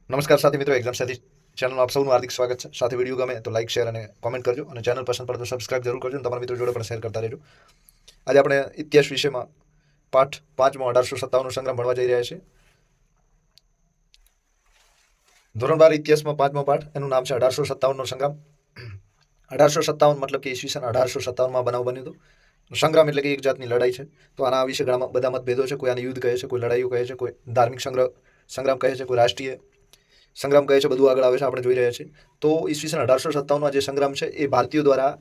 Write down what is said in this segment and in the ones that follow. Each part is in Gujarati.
નમસ્કાર સાથી મિત્રો, એક્ઝામ સાથી ચેનલમાં આપ સૌનું હાર્દિક સ્વાગત છે. સાથે વિડીયો ગમે તો લાઇક, શેર અને કોમેન્ટ કરજો, અને ચેનલ પસંદ પડે તો સબસ્ક્રાઇબ જરૂર કરજો અને તમારા મિત્રો જોડે પણ શેર કરતા રહેજો. આજે આપણે ઇતિહાસ વિષયમાં પાઠ 5માં 1857નો સંગ્રામ ભણવા જઈ રહ્યા છીએ. ધોરણ 12 ઇતિહાસમાં 5મો પાઠ, એનું નામ છે 1857નો સંગ્રામ. 1857 મતલબ કે ઈસવીસન 1857માં બનાવ બન્યો હતો. સંગ્રામ એટલે કે એક જાતની લડાઈ છે. તો આના વિશે ઘણા બધા મતભેદો છે. કોઈ આને યુદ્ધ કહે છે, કોઈ લડાઈઓ કહે છે, કોઈ ધાર્મિક સંગ્રામ કહે છે, કોઈ રાષ્ટ્રીય સંગ્રામ કહે છે. બધું આગળ આવે છે, આપણે જોઈ રહ્યા છીએ. તો ઈસવીસન 1857માં જે સંગ્રામ છે એ ભારતીયો દ્વારા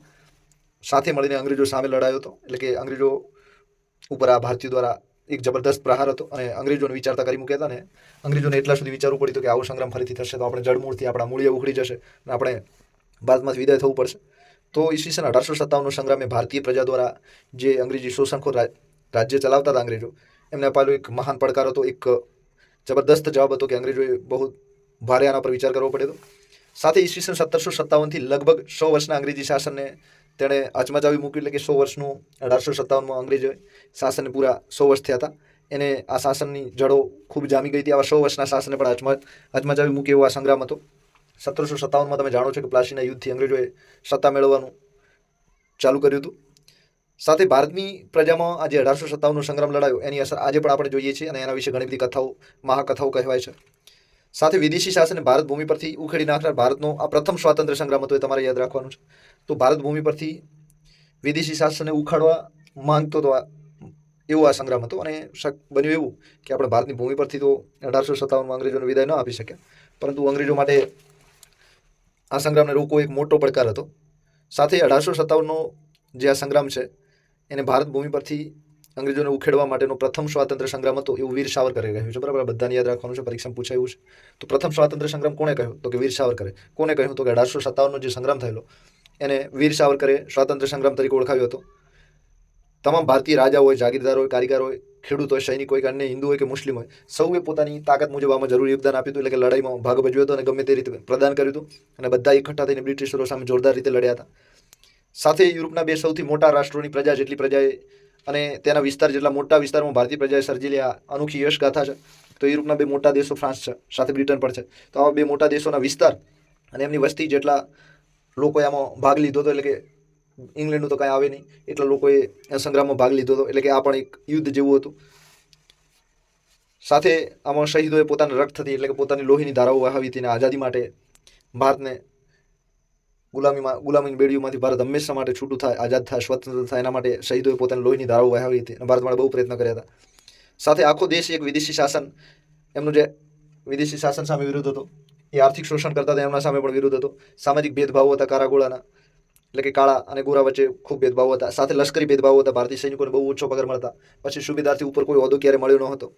સાથે મળીને અંગ્રેજો સામે લડાયો હતો. એટલે કે અંગ્રેજો ઉપર આ ભારતીયો દ્વારા એક જબરદસ્ત પ્રહાર હતો અને અંગ્રેજોને વિચારતા કરી મૂક્યા હતા. ને અંગ્રેજોને એટલા સુધી વિચારવું પડ્યું કે આવો સંગ્રામ ફરીથી થશે તો આપણે જડમૂળથી આપણા મૂળિયા ઉખડી જશે અને આપણે ભારતમાંથી વિદાય થવું પડશે. તો ઈસવીસન 1857નો સંગ્રામ એ ભારતીય પ્રજા દ્વારા જે અંગ્રેજી શોષણખોર રાજ્ય ચલાવતા હતા અંગ્રેજો, એમને અપાયેલો એક મહાન પડકાર હતો. એક જબરદસ્ત જવાબ હતો કે અંગ્રેજોએ બહુ ભારે આના પર વિચાર કરવો પડ્યો હતો. સાથે ઈસવીસન 1757થી લગભગ 100 વર્ષના અંગ્રેજી શાસનને તેણે હચમચાવી મૂક્યું. એટલે કે 100 વર્ષનું 1857માં અંગ્રેજો શાસનને પૂરા 100 વર્ષ થયા હતા. એને આ શાસનની જડો ખૂબ જામી ગઈ હતી. આવા 100 વર્ષના શાસનને પણ હચમચાવી મૂકે એવો આ સંગ્રામ હતો. 1757માં તમે જાણો છો કે પ્લાસીના યુદ્ધથી અંગ્રેજોએ સત્તા મેળવવાનું ચાલુ કર્યું હતું. સાથે ભારતની પ્રજામાં આજે 1857નો સંગ્રામ લડાયો એની અસર આજે પણ આપણે જોઈએ છીએ અને એના વિશે ઘણી બધી કથાઓ, મહાકથાઓ કહેવાય છે. સાથે વિદેશી શાસને ભારત ભૂમિ પરથી ઉખેડી નાખનાર ભારતનો આ પ્રથમ સ્વાતંત્ર્ય સંગ્રામ હતો, એ તમારે યાદ રાખવાનું છે. તો ભારત ભૂમિ પરથી વિદેશી શાસનને ઉખાડવા માંગતો હતો એવો આ સંગ્રામ હતો. અને બન્યું એવું કે આપણે ભારતની ભૂમિ પરથી તો 1857માં અંગ્રેજોને વિદાય ન આપી શક્યા, પરંતુ અંગ્રેજો માટે આ સંગ્રામને રોકવો એક મોટો પડકાર હતો. સાથે 1857નો જે આ સંગ્રામ છે એને ભારત ભૂમિ પરથી અંગ્રેજોને ઉખેડવા માટેનો પ્રથમ સ્વાતંત્ર્ય સંગ્રામ હતો એવું વીર સાવરકરે કહ્યું છે. બરાબર, બધાને યાદ રાખવાનું છે, પરીક્ષામાં પૂછાયું છે. તો પ્રથમ સ્વાતંત્ર્ય સંગ્રામ કોણે કહ્યું? તો કે વીર સાવરકરે. કોને કહ્યું? તો કે 1857નો જે સંગ્રામ થયેલો એને વીર સાવરકરે સ્વાતંત્ર્ય સંગ્રામ તરીકે ઓળખાવ્યો હતો. તમામ ભારતીય રાજા હોય, જાગીરદાર હોય, કારીગર હોય, ખેડૂત હોય, સૈનિક હોય, કે અન્ય હિન્દુ હોય કે મુસ્લિમ હોય, સૌએ પોતાની તાકાત મુજબ આમાં જરૂરી યોગદાન આપ્યું હતું. એટલે કે લડાઈમાં ભાગ ભજવ્યો હતો અને ગમે તે રીતે પ્રદાન કર્યું હતું. અને બધા એકઠા થઈને બ્રિટિશરો સામે જોરદાર રીતે લડ્યા હતા. સાથે યુરોપના બે સૌથી મોટા રાષ્ટ્રોની પ્રજા જેટલી પ્રજાએ અને તેના વિસ્તાર જેટલા મોટા વિસ્તારમાં ભારતીય પ્રજાએ સર્જેલી આ અનોખી યશ ગાથા છે. તો યુરોપના બે મોટા દેશો ફ્રાન્સ છે, સાથે બ્રિટન પણ છે. તો આવા બે મોટા દેશોના વિસ્તાર અને એમની વસ્તી જેટલા લોકોએ આમાં ભાગ લીધો હતો. એટલે કે ઇંગ્લેન્ડનું તો કાંઈ આવે નહીં એટલા લોકોએ સંગ્રામમાં ભાગ લીધો હતો. એટલે કે આ પણ એક યુદ્ધ જેવું હતું. સાથે આમાં શહીદોએ પોતાના રક્તથી, એટલે કે પોતાની લોહીની ધારાઓ વહાવી હતી અને આઝાદી માટે ભારતને ગુલામીની બેડીઓમાંથી ભારત હંમેશા માટે છૂટું થાય, આઝાદ થાય, સ્વતંત્ર થાય, એના માટે શહીદોએ પોતાની લોહીની ધારાઓ વહાવી હતી અને ભારત માટે બહુ પ્રયત્ન કર્યા હતા. સાથે આખો દેશ એક વિદેશી શાસન, એમનું જે વિદેશી શાસન સામે વિરોધ હતો, એ આર્થિક શોષણ કરતા હતા એમના સામે પણ વિરોધ હતો. સામાજિક ભેદભાવો હતા કાળા ગોળાના, એટલે કે કાળા અને ગોરા વચ્ચે ખૂબ ભેદભાવો હતા. સાથે લશ્કરી ભેદભાવો હતા. ભારતીય સૈનિકોને બહુ ઓછો પગાર મળતા, પછી સુબેદારથી ઉપર કોઈ હોદ્દો ક્યારે મળ્યો ન હતો.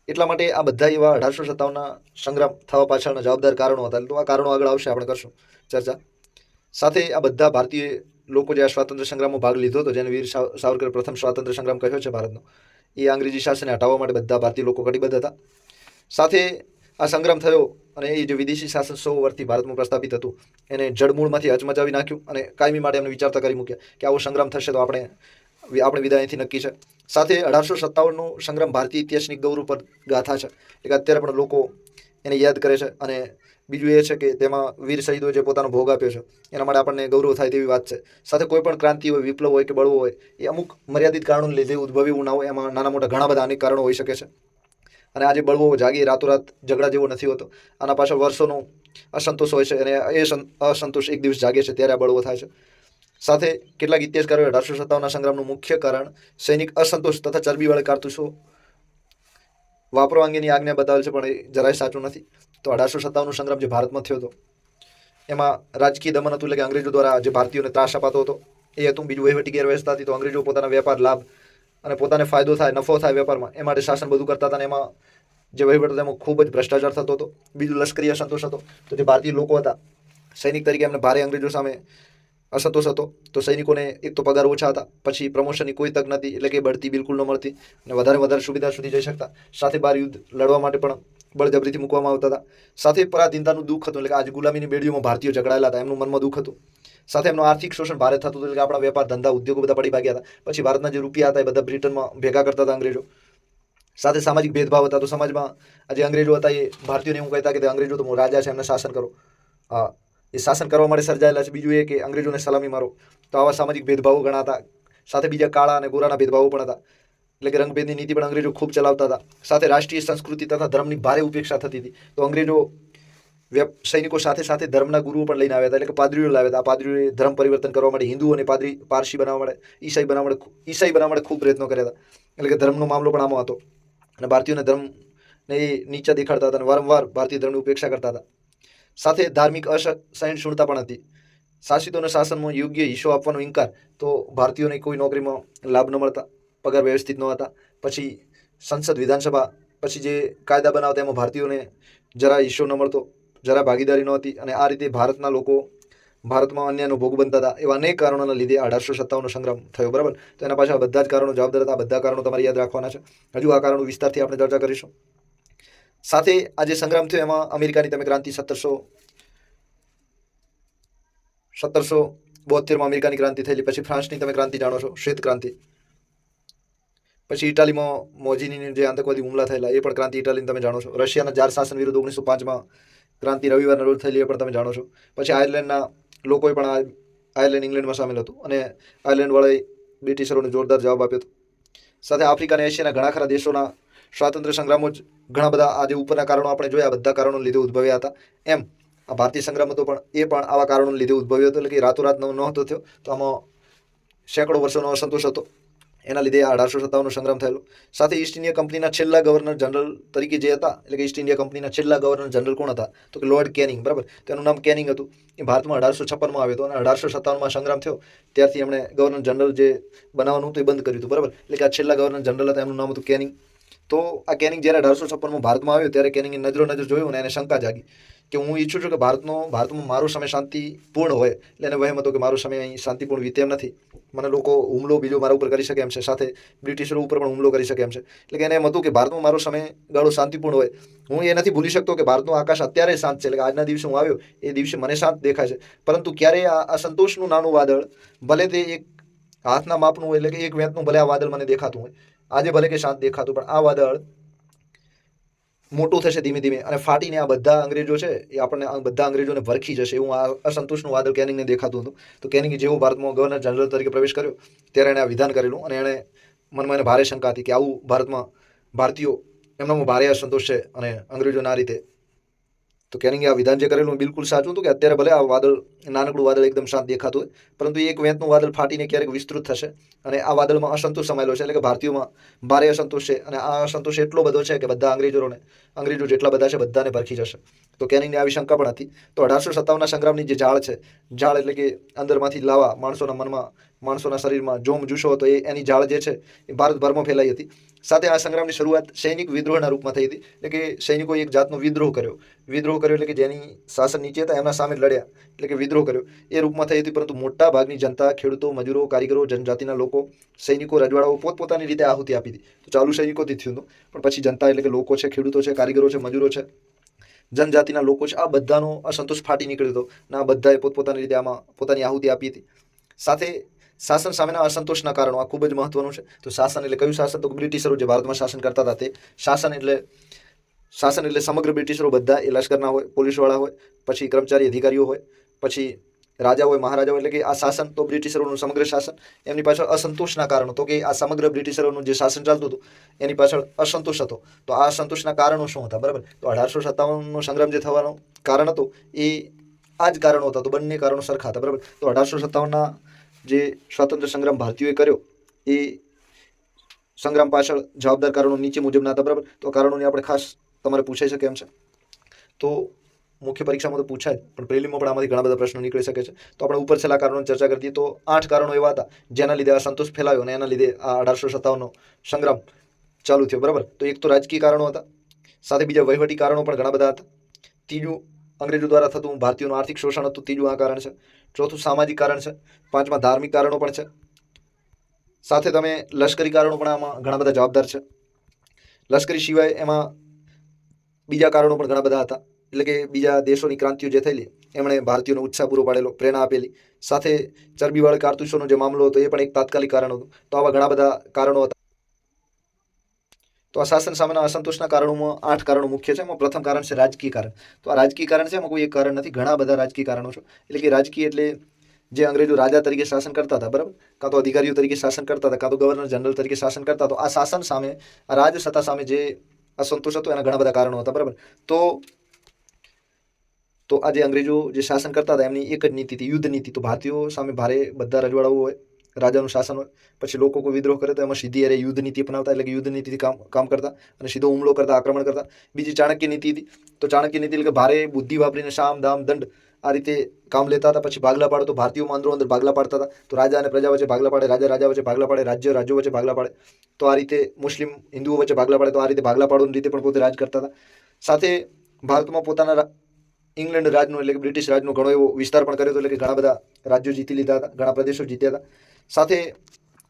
એટલા માટે આ બધા એવા 1857ના સંગ્રામ થવા પાછળના જવાબદાર કારણો હતા. તો આ કારણો આગળ આવશે, આપણે કરશું ચર્ચા. સાથે આ બધા ભારતીય લોકો જે આ સ્વાતંત્ર્ય સંગ્રામમાં ભાગ લીધો હતો, જેને વીર સાવરકરે પ્રથમ સ્વાતંત્ર્ય સંગ્રામ કહ્યો છે ભારતનો, એ અંગ્રેજી શાસનને હટાવવા માટે બધા ભારતીય લોકો કટિબદ્ધ હતા. સાથે આ સંગ્રામ થયો અને એ જે વિદેશી શાસન 100 વર્ષથી ભારતમાં પ્રસ્થાપિત હતું એને જડમૂળમાંથી હચમચાવી નાખ્યું અને કાયમી માટે એમને વિચારતા કરી મૂક્યા કે આવો સંગ્રામ થશે તો આપણે વિદાય અહીંથી નક્કી છે. સાથે 1857નો સંગ્રામ ભારતીય ઇતિહાસની ગૌરવપ્રદ ગાથા છે. એટલે અત્યારે પણ લોકો એને યાદ કરે છે. અને બીજું એ છે કે તેમાં વીર શહીદોએ જે પોતાનો ભોગ આપ્યો છે એના માટે આપણને ગૌરવ થાય તેવી વાત છે. સાથે કોઈ પણ ક્રાંતિ હોય, વિપ્લવ હોય કે બળવો હોય, એ અમુક મર્યાદિત કારણોને લીધે ઉદ્ભવ્યું ના હોય. એમાં નાના મોટા ઘણા બધા અનેક કારણો હોઈ શકે છે. અને આજે બળવો જાગી રાતોરાત ઝઘડા જેવો નથી હોતો. આના પાછળ વર્ષોનો અસંતોષ હોય છે અને એ અસંતોષ એક દિવસ જાગે છે ત્યારે આ બળવો થાય છે. સાથે કેટલાક ઇતિહાસકારોએ 1857ના સંગ્રામનું મુખ્ય કારણ સૈનિક અસંતોષ તથા ચરબીવાળી કારતૂસો વાપરવા અંગેની આજ્ઞા બતાવેલ છે, પણ એ જરાય સાચું નથી. તો 1857નો સંગ્રામ જે ભારતમાં થયો હતો એમાં રાજકીય દમન હતું. એટલે કે અંગ્રેજો દ્વારા જે ભારતીયોને ત્રાસ અપાતો હતો એ હતું. બીજું વહીવટી ગેરવ્યવસ્થા હતી. તો અંગ્રેજો પોતાના વેપાર લાભ અને પોતાને ફાયદો થાય, નફો થાય વેપારમાં, એ માટે શાસન બધું કરતા હતા. અને એમાં જે વહીવટ હતો એમાં ખૂબ જ ભ્રષ્ટાચાર થતો હતો. બીજું લશ્કરી અસંતોષ હતો. તો જે ભારતીય લોકો હતા સૈનિક તરીકે એમને ભારે અંગ્રેજો સામે અસંતોષ હતો. તો સૈનિકોને એક તો પગાર ઓછા હતા, પછી પ્રમોશનની કોઈ તક નથી, એટલે કે બઢતી બિલકુલ ન મળતી અને વધારે સુવિધા સુધી જઈ શકતા. સાથે બહાર યુદ્ધ લડવા માટે પણ બળજબરીથી મૂકવામાં આવતા હતા. સાથે પરાધીનતાનું દુઃખ હતું. એટલે કે આજ ગુલામીની બેડીઓમાં ભારતીયો ઝઘડાયેલા હતા, એમનું મનમાં દુઃખ હતું. સાથે એમનું આર્થિક શોષણ ભારે થતું હતું. એટલે કે આપણા વેપાર ધંધા ઉદ્યોગો બધા પડી ભાગ્યા હતા. પછી ભારતના જે રૂપિયા હતા એ બધા બ્રિટનમાં ભેગા કરતા હતા અંગ્રેજો. સાથે સામાજિક ભેદભાવ હતા. તો સમાજમાં આ જે અંગ્રેજો હતા એ ભારતીયોને એવું કહેતા કે અંગ્રેજો તો રાજા છે, એમને શાસન કરો. એ શાસન કરવા માટે સર્જાયેલા છે. બીજું એ કે અંગ્રેજોને સલામી મારો. તો આવા સામાજિક ભેદભાવો ઘણા હતા. સાથે બીજા કાળા અને ગોરાના ભેદભાવો પણ હતા. એટલે કે રંગભેદની નીતિ પણ અંગ્રેજો ખૂબ ચલાવતા હતા. સાથે રાષ્ટ્રીય સંસ્કૃતિ તથા ધર્મની ભારે ઉપેક્ષા થતી હતી. તો અંગ્રેજો સૈનિકો સાથે સાથે ધર્મના ગુરુઓ પણ લઈને આવ્યા હતા. એટલે કે પાદરીઓ લાવ્યા હતા. આ પાદરીઓએ ધર્મ પરિવર્તન કરવા માટે, હિન્દુ અને પારસી બનાવવા માટે, ઈસાઈ બનાવવા માટે ખૂબ પ્રયત્નો કર્યા હતા. એટલે કે ધર્મનો મામલો પણ આમાં હતો. અને ભારતીયોને ધર્મને એ નીચા દેખાડતા હતા અને વારંવાર ભારતીય ધર્મની ઉપેક્ષા કરતા હતા. સાથે ધાર્મિક અસહિષ્ણુતા પણ હતી. શાસિતોના શાસનમાં યોગ્ય હિસ્સો આપવાનો ઇનકાર. તો ભારતીયોને કોઈ નોકરીમાં લાભ ન મળતા, પગાર વ્યવસ્થિત ન હતા. પછી સંસદ, વિધાનસભા, પછી જે કાયદા બનાવતા એમાં ભારતીયોને જરા હિસ્સો ન મળતો, જરા ભાગીદારી ન હતી. અને આ રીતે ભારતના લોકો ભારતમાં અન્યાયનો ભોગ બનતા હતા. એવા અનેક કારણોના લીધે 1857નો સંગ્રામ થયો. બરાબર. તો એના પાછળ બધા જ કારણો જવાબદાર હતા. બધા કારણો તમારે યાદ રાખવાના છે. હજુ આ કારણો વિસ્તારથી આપણે ચર્ચા કરીશું. સાથે આ જે સંગ્રામ થયો એમાં અમેરિકાની તમે ક્રાંતિ 1772માં અમેરિકાની ક્રાંતિ થયેલી. પછી ફ્રાન્સની તમે ક્રાંતિ જાણો છો, શ્વેત ક્રાંતિ. પછી ઇટાલીમાં મોજીનીની જે આતંકવાદી હુમલા થયેલા એ પણ ક્રાંતિ ઇટાલીની તમે જાણો છો. રશિયાના જાર શાસન વિરુદ્ધ 1905માં ક્રાંતિ રવિવારના રોજ થયેલી એ પણ તમે જાણો છો. પછી આયર્લેન્ડના લોકોએ પણ આયર્લેન્ડ ઇંગ્લેન્ડમાં સામેલ હતું અને આયર્લેન્ડવાળાએ બ્રિટિશરોને જોરદાર જવાબ આપ્યો હતો. સાથે આફ્રિકા અને એશિયાના ઘણા ખરા દેશોના સ્વાતંત્ર્ય સંગ્રામો જ ઘણા બધા આ જે ઉપરના કારણો આપણે જોયા બધા કારણોને લીધે ઉદ્ભવ્યા હતા. એમ આ ભારતીય સંગ્રામ હતો પણ એ પણ આવા કારણોને લીધે ઉદ્ભવ્યો હતો. એટલે કે રાતોરાત નહોતો થયો. તો આમાં સેંકડો વર્ષોનો અસંતોષ હતો. એના લીધે આ 1857નો સંગ્રામ થયેલો. સાથે ઈસ્ટ ઇન્ડિયા કંપનીના છેલ્લા ગવર્નર જનરલ તરીકે જે હતા, એટલે કે ઈસ્ટ ઇન્ડિયા કંપનીના છેલ્લા ગવર્નર જનરલ કોણ હતા? તો કે લોર્ડ કેનિંગ. બરાબર. તેનું નામ કેનિંગ હતું. એ ભારતમાં 1856માં આવ્યો હતો અને 1857માં સંગ્રામ થયો ત્યારથી એમણે ગવર્નર જનરલ જે બનાવવાનું હતું એ બંધ કર્યું હતું. બરાબર. એટલે કે આ છેલ્લા ગવર્નર જનરલ હતા, એમનું નામ હતું કેનિંગ. તો આ કેનિંગ જ્યારે 1856માં ભારતમાં આવ્યો ત્યારે કેનિંગે નજર જોયું અને એને શંકા જાગી કે હું ઈચ્છું છું કે ભારતમાં મારો સમય શાંતિપૂર્ણ હોય. એટલે એને વહેમ હતો કે મારો સમય અહીં શાંતિપૂર્ણ વીતે એમ નથી. મને લોકો હુમલો બીજો મારા ઉપર કરી શકે એમ છે. સાથે બ્રિટિશરો ઉપર પણ હુમલો કરી શકે એમ છે. એટલે કે એને એમ હતું કે ભારતમાં મારો સમયગાળો શાંતિપૂર્ણ હોય. હું એ નથી ભૂલી શકતો કે ભારતનું આકાશ અત્યારે શાંત છે. એટલે કે આજના દિવસે હું આવ્યો એ દિવસે મને શાંત દેખાય છે. પરંતુ ક્યારે આ અસંતોષનું નાનું વાદળ, ભલે તે એક હાથના માપનું હોય, એટલે કે એક વેંતનું ભલે આ વાદળ મને દેખાતું હોય, આજે ભલે કે શાંત દેખાતું, પણ આ વાદળ મોટું થશે ધીમે ધીમે અને ફાટીને આ બધા અંગ્રેજો છે એ આપણને બધા અંગ્રેજોને વરખી જશે. એવું આ અસંતોષનું વાદળ કેનિંગને દેખાતું હતું. તો કેનિંગે જેવો ભારતમાં ગવર્નર જનરલ તરીકે પ્રવેશ કર્યો ત્યારે એણે આ વિધાન કરેલું અને એણે મનમાં એને ભારે શંકા હતી કે આવું ભારતમાં ભારતીયો એમનામાં ભારે અસંતોષ છે અને અંગ્રેજોના આ રીતે. તો કેનિંગે આ વિધાન જે કરેલું બિલકુલ સાચું હતું કે અત્યારે ભલે આ વાદળ, નાનકડું વાદળ એકદમ શાંત દેખાતું હોય, પરંતુ એક વેંતનું વાદળ ફાટીને ક્યારેક વિસ્તૃત થશે અને આ વાદળમાં અસંતોષ સમાયેલો છે. એટલે કે ભારતીયોમાં ભારે અસંતોષ છે અને આ અસંતોષ એટલો બધો છે કે બધા અંગ્રેજો જેટલા બધા છે બધાને ભરખી જશે. તો કેનિંગને આવી શંકા પણ હતી. તો 1857ના સંગ્રામની જે ઝાળ છે, ઝાળ એટલે કે અંદરમાંથી લાવા માણસોના મનમાં, માણસોના શરીરમાં જોમ જુસ્સો હતો, એની ઝાળ જે છે એ ભારતભરમાં ફેલાઈ હતી. સાથે આ સંગ્રામની શરૂઆત સૈનિક વિદ્રોહના રૂપમાં થઈ હતી. એટલે કે સૈનિકોએ એક જાતનો વિદ્રોહ કર્યો એટલે કે જેની શાસન નીચે હતા એમના સામે લડ્યા, એટલે કે વિદ્રોહ કર્યો એ રૂપમાં થઈ હતી. પરંતુ મોટા ભાગની જનતા, ખેડૂતો, મજૂરો, કારીગરો, જનજાતિના લોકો, સૈનિકો, રજવાડાઓ પોતપોતાની રીતે આહુતિ આપી હતી. તો ચાલુ સૈનિકોથી થયું હતું, પણ પછી જનતા એટલે કે લોકો છે, ખેડૂતો છે, કારીગરો છે, મજૂરો છે, જનજાતિના લોકો છે, આ બધાનો અસંતોષ ફાટી નીકળ્યો હતો અને આ બધાએ પોતપોતાની રીતે આમાં પોતાની આહુતિ આપી હતી. સાથે શાસન સામેના અસંતોષના કારણો આ ખૂબ જ મહત્વનું છે. તો શાસન એટલે કયું શાસન? તો બ્રિટિશરો જે ભારતમાં શાસન કરતા હતા તે શાસન. એટલે સમગ્ર બ્રિટિશરો બધા એ લશ્કરના હોય, પોલીસવાળા હોય, પછી કર્મચારી અધિકારીઓ હોય, પછી રાજા હોય, મહારાજા હોય. એટલે કે આ શાસન તો બ્રિટિશરોનું સમગ્ર શાસન. એમની પાછળ અસંતોષના કારણો, તો કે આ સમગ્ર બ્રિટિશરોનું જે શાસન ચાલતું હતું એની પાછળ અસંતોષ હતો. તો આ અસંતોષના કારણો શું હતા? બરાબર. તો 1857નો સંગ્રામ જે થવાનું કારણ હતું એ આ જ કારણો હતા. તો બંને કારણો સરખા હતા. બરાબર. તો 1857ના જે સ્વાતંત્ર્ય સંગ્રામ ભારતીયોએ કર્યો એ સંગ્રામ પાછળ જવાબદાર કારણો નીચે મુજબના હતા. બરાબર. તો કારણોની આપણે ખાસ તમારે પૂછાઈ શકે એમ છે. તો મુખ્ય પરીક્ષામાં તો પૂછાય, પણ પ્રિલિમમાં પણ આમાંથી ઘણા બધા પ્રશ્નો નીકળી શકે છે. તો આપણે ઉપર છેલ્લા કારણોની ચર્ચા કરી દઈએ. તો 8 કારણો એવા હતા જેના લીધે અસંતોષ ફેલાયો અને એના લીધે આ 1857નો સંગ્રામ ચાલુ થયો. બરાબર. તો એક તો રાજકીય કારણો હતા, સાથે બીજા વહીવટી કારણો પણ ઘણા બધા હતા. ત્રીજું અંગ્રેજો દ્વારા થતું ભારતીયોનું આર્થિક શોષણ હતું, ત્રીજું આ કારણ છે. ચોથું સામાજિક કારણ છે. પાંચમા ધાર્મિક કારણો પણ છે. સાથે તમે લશ્કરી કારણો પણ આમાં ઘણા બધા જવાબદાર છે. લશ્કરી સિવાય એમાં બીજા કારણો પણ ઘણા બધા હતા. એટલે કે બીજા દેશોની ક્રાંતિઓ જે થયેલી એમણે ભારતીયોનો ઉત્સાહ પૂરો પાડેલો, પ્રેરણા આપેલી. સાથે ચરબીવાળા કારતૂસોનો જે મામલો હતો એ પણ એક તાત્કાલિક કારણ હતું. તો આવા ઘણા બધા કારણો હતા. તો આ શાસન સામેના અસંતોષના કારણોમાં 8 કારણો મુખ્ય છે. એમાં પ્રથમ કારણ છે રાજકીય કારણ. તો આ રાજકીય કારણ છે, એમાં કોઈ એક કારણ નથી, ઘણા બધા રાજકીય કારણો છે. એટલે કે રાજકીય એટલે જે અંગ્રેજો રાજા તરીકે શાસન કરતા હતા, બરાબર, કાં તો અધિકારીઓ તરીકે શાસન કરતા હતા, કાં તો ગવર્નર જનરલ તરીકે શાસન કરતા. તો આ શાસન સામે, આ રાજ સત્તા સામે જે અસંતોષ હતો એના ઘણા બધા કારણો હતા, બરાબર. તો આ જે અંગ્રેજો જે શાસન કરતા હતા એમની એક જ નીતિ હતી, યુદ્ધ નીતિ. તો ભારતીયો સામે ભારે બધા રજવાડાઓ હોય, રાજાનું શાસન હોય, પછી લોકો કોઈ વિદ્રોહ કરે તો એમાં સીધી અરે યુદ્ધ નીતિ અપનાવતા, એટલે કે યુદ્ધ નીતિથી કામ કરતા અને સીધો હુમલો કરતા, આક્રમણ કરતા. બીજી ચાણક્ય નીતિ હતી. તો ચાણક્ય નીતિ એટલે કે ભારે બુદ્ધિ વાપરીને સામ દામ દંડ આ રીતે કામ લેતા હતા. પછી ભાગલા પાડો, તો ભારતીયોમાં અંદર ભાગલા પાડતા હતા. તો રાજા અને પ્રજા વચ્ચે ભાગલા પાડે, રાજા વચ્ચે ભાગલા પાડે, રાજ્યો વચ્ચે ભાગલા પાડે. તો આ રીતે મુસ્લિમ હિન્દુઓ વચ્ચે ભાગલા પાડે. તો આ રીતે ભાગલા પાડોની રીતે પણ પોતે રાજ કરતા હતા. સાથે ભારતમાં પોતાના ઇંગ્લેન્ડ રાજનો એટલે કે બ્રિટિશ રાજનો ઘણો એવો વિસ્તાર પણ કર્યો હતો, એટલે કે ઘણા બધા રાજ્યો જીતી લીધા હતા, ઘણા પ્રદેશો જીત્યા હતા. સાથે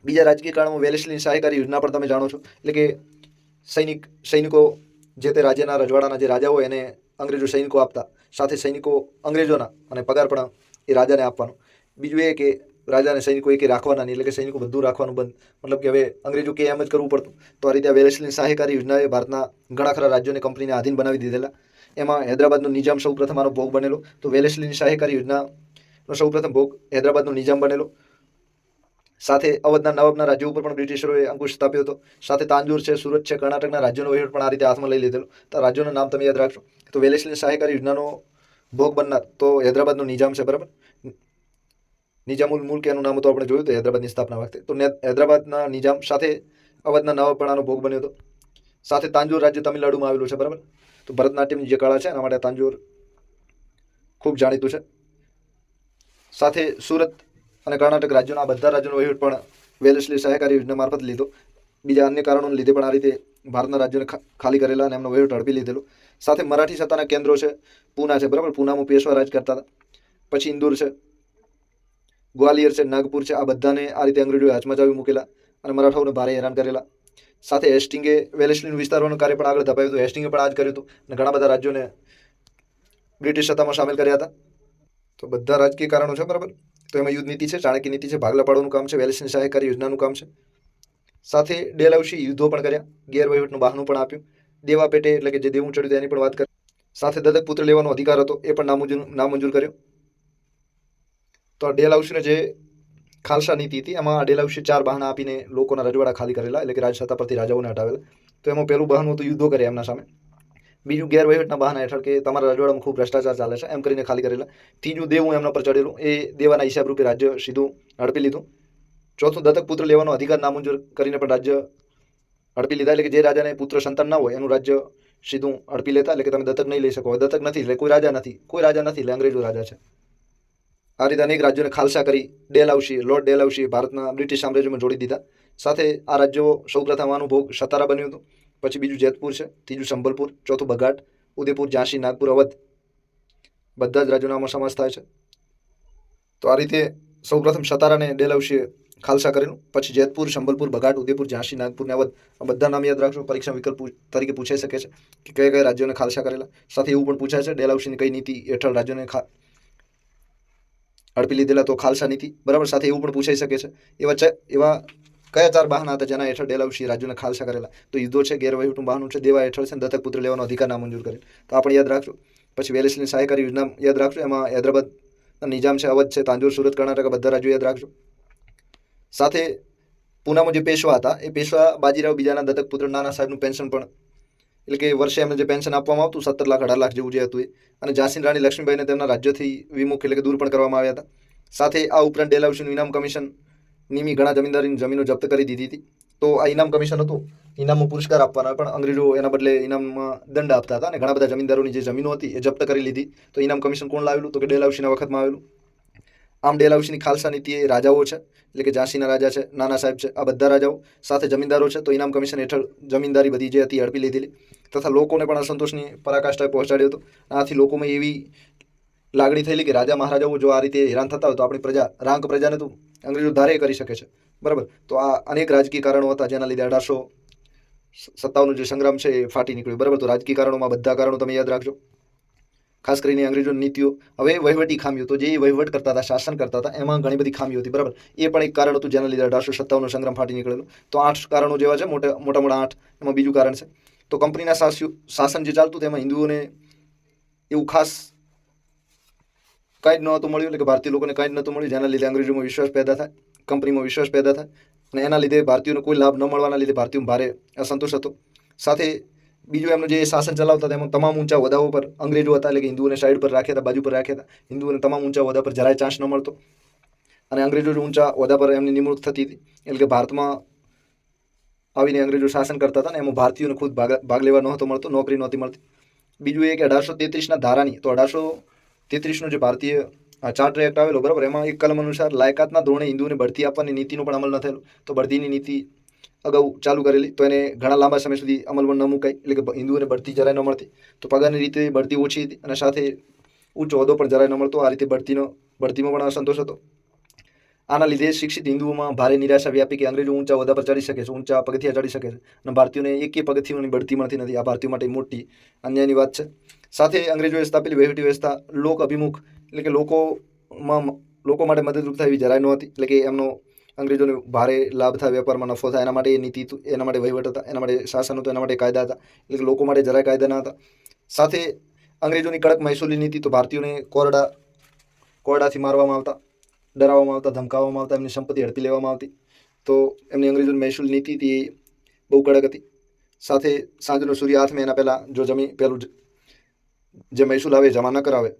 બીજા રાજકીય કારણમાં વેલેસ્લીની સહાયકારી યોજના પણ તમે જાણો છો. એટલે કે સૈનિકો જે તે રાજ્યના રજવાડાના જે રાજા હોય એને અંગ્રેજો સૈનિકો આપતા, સાથે સૈનિકો અંગ્રેજોના અને પગાર પણ એ રાજાને આપવાનો. બીજું એ કે રાજાને સૈનિકો એકે રાખવાના નહીં, એટલે કે સૈનિકો બધું રાખવાનું બંધ, મતલબ કે હવે અંગ્રેજો કે એમ જ કરવું પડતું. તો આ રીતે વેલેસ્લીની સહાયકારી યોજનાએ ભારતના ઘણા ખરા રાજ્યોને કંપનીને આધીન બનાવી દીધેલા. એમાં હૈદરાબાદનો નિજામ સૌપ્રથમ આનો ભોગ બનેલો. તો વેલેસ્લીની સહાયકારી યોજનાનો સૌપ્રથમ ભોગ હૈદરાબાદનો નિજામ બનેલો. સાથે અવધના નવાબના રાજ્યો ઉપર પણ બ્રિટિશરોએ અંકુશ સ્થાપ્યો હતો. સાથે તાંજોર છે, સુરત છે, કર્ણાટકના રાજ્યોનો વહીવટ પણ આ રીતે હાથમાં લઈ લીધેલો. તો રાજ્યોના નામ તમે યાદ રાખજો. તો વેલેસ્લીની સહાયકારી યોજનાનો ભોગ બનનાર તો હૈદરાબાદનો નિજામ છે, બરાબર. નિજામુલ મુલ્ક એનું નામ હતું, આપણે જોયું હતું હૈદરાબાદની સ્થાપના વખતે. તો હૈદરાબાદના નિજામ સાથે અવધના નવાબ પણ આનો ભોગ બન્યો હતો. સાથે તાંજોર રાજ્ય તમિલનાડુમાં આવેલું છે, બરાબર. તો ભરતનાટ્યમની જે કળા છે એના માટે તાંજોર ખૂબ જાણીતું છે. સાથે સુરત અને કર્ણાટક રાજ્યોના બધા રાજ્યોનો વહીવટ પણ વેલેસ્લી સહાયકારી યોજના મારફત લીધો. બીજા અન્ય કારણોને લીધે પણ આ રીતે ભારતના રાજ્યોને ખાલી કરેલા અને એમનો વહીવટ ઝડપી લીધેલો. સાથે મરાઠી સત્તાના કેન્દ્રો છે, પૂના છે, બરાબર. પૂનામાં પેશવા રાજ કરતા હતા. પછી ઇન્દોર છે, ગ્વાલિયર છે, નાગપુર છે, આ બધાને આ રીતે અંગ્રેજોએ હચમચાવી મૂકેલા અને મરાઠાઓને ભારે હેરાન કરેલા. સાથે હેસ્ટિંગે વેલેસ્લીનું વિસ્તારવાનું કાર્ય પણ આગળ ધપાવ્યું હતું. હેસ્ટિંગે પણ આ જ કર્યું હતું અને ઘણા બધા રાજ્યોને બ્રિટિશ સત્તામાં સામેલ કર્યા હતા. તો બધા રાજકીય કારણો છે, બરાબર. તો એમાં યુદ્ધ નીતિ છે, ચાણક્ય નીતિ છે, ભાગલા પાડવાનું કામ છે, વેલેસ્લીની સહાયકારી યોજનાનું કામ છે. સાથે ડેલહાઉસી યુદ્ધો પણ કર્યા, ગેરવહીવટનું બહાનું પણ આપ્યું, દેવા પેટે એટલે કે જે દેવું ચડ્યું એની પણ વાત કરી. સાથે દત્તક પુત્ર લેવાનો અધિકાર હતો એ પણ નામંજૂર કર્યો. તો આ ડેલહાઉસીને જે ખાલસા નીતિ હતી એમાં ડેલહાઉસી 4 બહાના આપીને લોકોના રજવાડા ખાલી કરેલા, એટલે કે રાજસત્તા પરથી રાજાઓને હટાવેલા. તો એમાં પહેલું બહાનું હતું યુદ્ધો કર્યા એમના સામે. બીજું ગેરવહીવટના બહાના હેઠળ કે તમારા રજવાડામાં ખૂબ ભ્રષ્ટાચાર ચાલે છે એમ કરીને ખાલી કરેલા. ત્રીજું દેવું એમના પર ચડેલું, એ દેવાના હિસાબ રૂપે રાજ્ય સીધું હડપી લીધું. ચોથું દત્તક પુત્ર લેવાનો અધિકાર નામંજૂર કરીને પણ રાજ્ય હડપી લીધા, એટલે કે જે રાજાને પુત્ર સંતાન ના હોય એનું રાજ્ય સીધું હડપી લેતા, એટલે કે તમે દત્તક નહીં લઈ શકો. દત્તક નથી એટલે કોઈ રાજા નથી એટલે અંગ્રેજો રાજા છે. આ રીતે અનેક રાજ્યોને ખાલસા કરી લોર્ડ ડેલહાઉસી ભારતના બ્રિટિશ સામ્રાજ્યમાં જોડી દીધા. સાથે આ રાજ્યો સૌપ્રથમ આનું ભોગ સતારા બન્યું હતું. પછી બીજું જેતપુર છે, ત્રીજું સંબલપુર, ચોથું બઘાટ, ઉદયપુર, ઝાંસી, નાગપુર, અવધ, બધા જ રાજ્યોનો આમાં સમાવેશ થાય છે. તો આ રીતે સૌપ્રથમ સતારાને ડેલહાઉસીએ ખાલસા કરેલું. પછી જેતપુર, સંબલપુર, બઘાટ, ઉદયપુર, ઝાંસી, નાગપુર ને અવધ, આ બધા નામ યાદ રાખજો. પરીક્ષા વિકલ્પ તરીકે પૂછાઈ શકે છે કે કયા કયા રાજ્યોને ખાલસા કરેલા. સાથે એવું પણ પૂછાય છે ડેલહાઉસીની કઈ નીતિ હેઠળ રાજ્યોને હડપી લીધેલા, તો ખાલસા નીતિ, બરાબર. સાથે એવું પણ પૂછાઈ શકે છે એવા કયા 4 બહાના હતા જેના હેઠળ ડેલહાઉસી રાજ્યોને ખાલસા કરેલા. તો યુદ્ધો છે, ગેરવહીવટનું બહાનું છે, દેવા હેઠળ છે, દત્તક પુત્ર લેવાનો અધિકાર નામંજૂર કરેલ. તો આપણે યાદ રાખજો. પછી વેલેસ્લીની સહાયકારી યોજના યાદ રાખજો. એમાં હૈદરાબાદના નિજામ છે, અવધ છે, તાંજોર, સુરત, કર્ણાટક, બધા રાજ્યો યાદ રાખજો. સાથે પૂનામાં જે પેશવા હતા એ પેશવા બાજીરાવ બીજાના દત્તક પુત્ર નાના સાહેબનું પેન્શન પણ, એટલે કે વર્ષે એમને જે પેન્શન આપવામાં આવતું 17 લાખ 18 લાખ જેવું જે હતું એ, અને ઝાંસીની રાણી લક્ષ્મીબાઈને તેમના રાજ્યથી વિમુખ એટલે કે દૂર પણ કરવામાં આવ્યા હતા. સાથે આ ઉપરાંત ડેલહાઉસીનું ઇનામ કમિશન નિમી ઘણા જમીનદારીની જમીનો જપ્ત કરી દીધી હતી. તો આ ઇનામ કમિશન હતું, ઇનામમાં પુરસ્કાર આપવાના પણ અંગ્રેજો એના બદલે ઇનામમાં દંડ આપતા હતા અને ઘણા બધા જમીનદારોની જે જમીનો હતી એ જપ્ત કરી લીધી. તો ઇનામ કમિશન કોણ લાવેલું? તો કે ડેલહાઉસીના વખતમાં આવેલું. આમ ડેલહાઉસીની ખાલસા નીતિ એ રાજાઓ છે, એટલે કે ઝાંસીના રાજા છે, નાના સાહેબ છે, આ બધા રાજાઓ સાથે જમીનદારો છે. તો ઇનામ કમિશન હેઠળ જમીનદારી બધી જે હતી હડપી લીધેલી તથા લોકોને પણ અસંતોષની પરાકાષ્ઠાએ પહોંચાડ્યો હતો. આથી લોકોમાં એવી લાગણી થયેલી કે રાજા મહારાજાઓ જો આ રીતે હેરાન થતા હોય તો આપણી રાંક પ્રજાને તો અંગ્રેજો ધારે કરી શકે છે, બરાબર. તો આ અનેક રાજકીય કારણો હતા જેના લીધે 1857 જે સંગ્રામ છે એ ફાટી નીકળ્યો, બરાબર. તો રાજકીય કારણોમાં બધા કારણો તમે યાદ રાખજો. ખાસ કરીને અંગ્રેજોની નીતિઓ. હવે વહીવટી ખામીઓ, તો જે વહીવટ કરતા હતા, શાસન કરતા હતા, એમાં ઘણી બધી ખામીઓ હતી, બરાબર. એ પણ એક કારણ હતું જેના લીધે 1857નો સંગ્રામ ફાટી નીકળેલો. તો 8 કારણો જેવા છે, મોટા મોટા 8. એમાં બીજું કારણ છે તો કંપનીના શાસન જે ચાલતું તેમાં હિન્દુઓને એવું ખાસ કાંઈ જ નહોતું મળ્યું, એટલે કે ભારતીય લોકોને કાંઈ જ નહોતું મળ્યું, જેના લીધે અંગ્રેજોમાં વિશ્વાસ પેદા થાય, કંપનીમાં વિશ્વાસ પેદા થાય, અને એના લીધે ભારતીયોને કોઈ લાભ ન મળવાના લીધે ભારતીયોમાં ભારે અસંતોષ હતો. સાથે બીજું એમનું જે શાસન ચલાવતા હતા એમાં તમામ ઊંચા હોદ્દાઓ પર અંગ્રેજો હતા, એટલે કે હિન્દુઓને સાઈડ પર રાખ્યા હતા, બાજુ પર રાખ્યા હતા. હિન્દુઓને તમામ ઊંચા હોદ્દા પર જરાય ચાન્સ ન મળતો, અને અંગ્રેજો ઊંચા હોદ્દા પર એમની નિમણૂક થતી હતી. એટલે કે ભારતમાં આવીને અંગ્રેજો શાસન કરતા હતા ને એમાં ભારતીયોને ખુદ ભાગ લેવા નહોતો મળતો, નોકરી નહોતી મળતી. બીજું એ કે 1833ના ધારાની, તો 1833નો જે ભારતીય ચાર્ટર એક્ટ આવેલો, બરાબર, એમાં એક કલમ અનુસાર લાયકાતના ધોરણે હિન્દુઓને બઢતી આપવાની નીતિનો પણ અમલ ન થયેલો. તો બઢતીની નીતિ અગાઉ ચાલુ કરેલી, તો એને ઘણા લાંબા સમય સુધી અમલમાં ન મુકાઈ, એટલે કે હિન્દુઓને બઢતી જરાય ન મળતી. તો પગારની રીતે બઢતી ઓછી હતી, અને સાથે ઊંચો હોદ્દો પણ જરાય ન મળતો. આ રીતે બઢતીમાં પણ અસંતોષ હતો. આના લીધે શિક્ષિત હિન્દુઓમાં ભારે નિરાશા વ્યાપી કે અંગ્રેજો ઊંચા હોદ્દા પર ચડી શકે છે, ઊંચા પગથિયા ચડી શકે છે, અને ભારતીયોને એકેય પગથિયાની બઢતી મળતી નથી. આ ભારતીયો માટે મોટી અન્યાયની વાત છે. સાથે અંગ્રેજોએ સ્થાપેલી વહીવટી વ્યવસ્થા લોક અભિમુખ, એટલે કે લોકો માટે મદદરૂપ થાય એવી જરાય નહોતી. એટલે કે એમનો અંગ્રેજોને ભારે લાભ થાય, વેપારમાં નફો થાય, એના માટે એ નીતિ, એના માટે વહીવટ હતા, એના માટે શાસન હતું, એના માટે કાયદા હતા. એટલે કે લોકો માટે જરાય કાયદા ન હતા. સાથે અંગ્રેજોની કડક મહેસૂલી નીતિ, તો ભારતીયોને કોરડાથી મારવામાં આવતા, ડરાવવામાં આવતા, ધમકાવવામાં આવતા, એમની સંપત્તિ હડપી લેવામાં આવતી. તો એમની અંગ્રેજોની મહેસૂલ નીતિ હતી એ બહુ કડક હતી. સાથે સાંજનો સૂર્ય હાથમાં એના પહેલાં જો પેલું જે મહેસૂલ આવે જમા ન કરાવે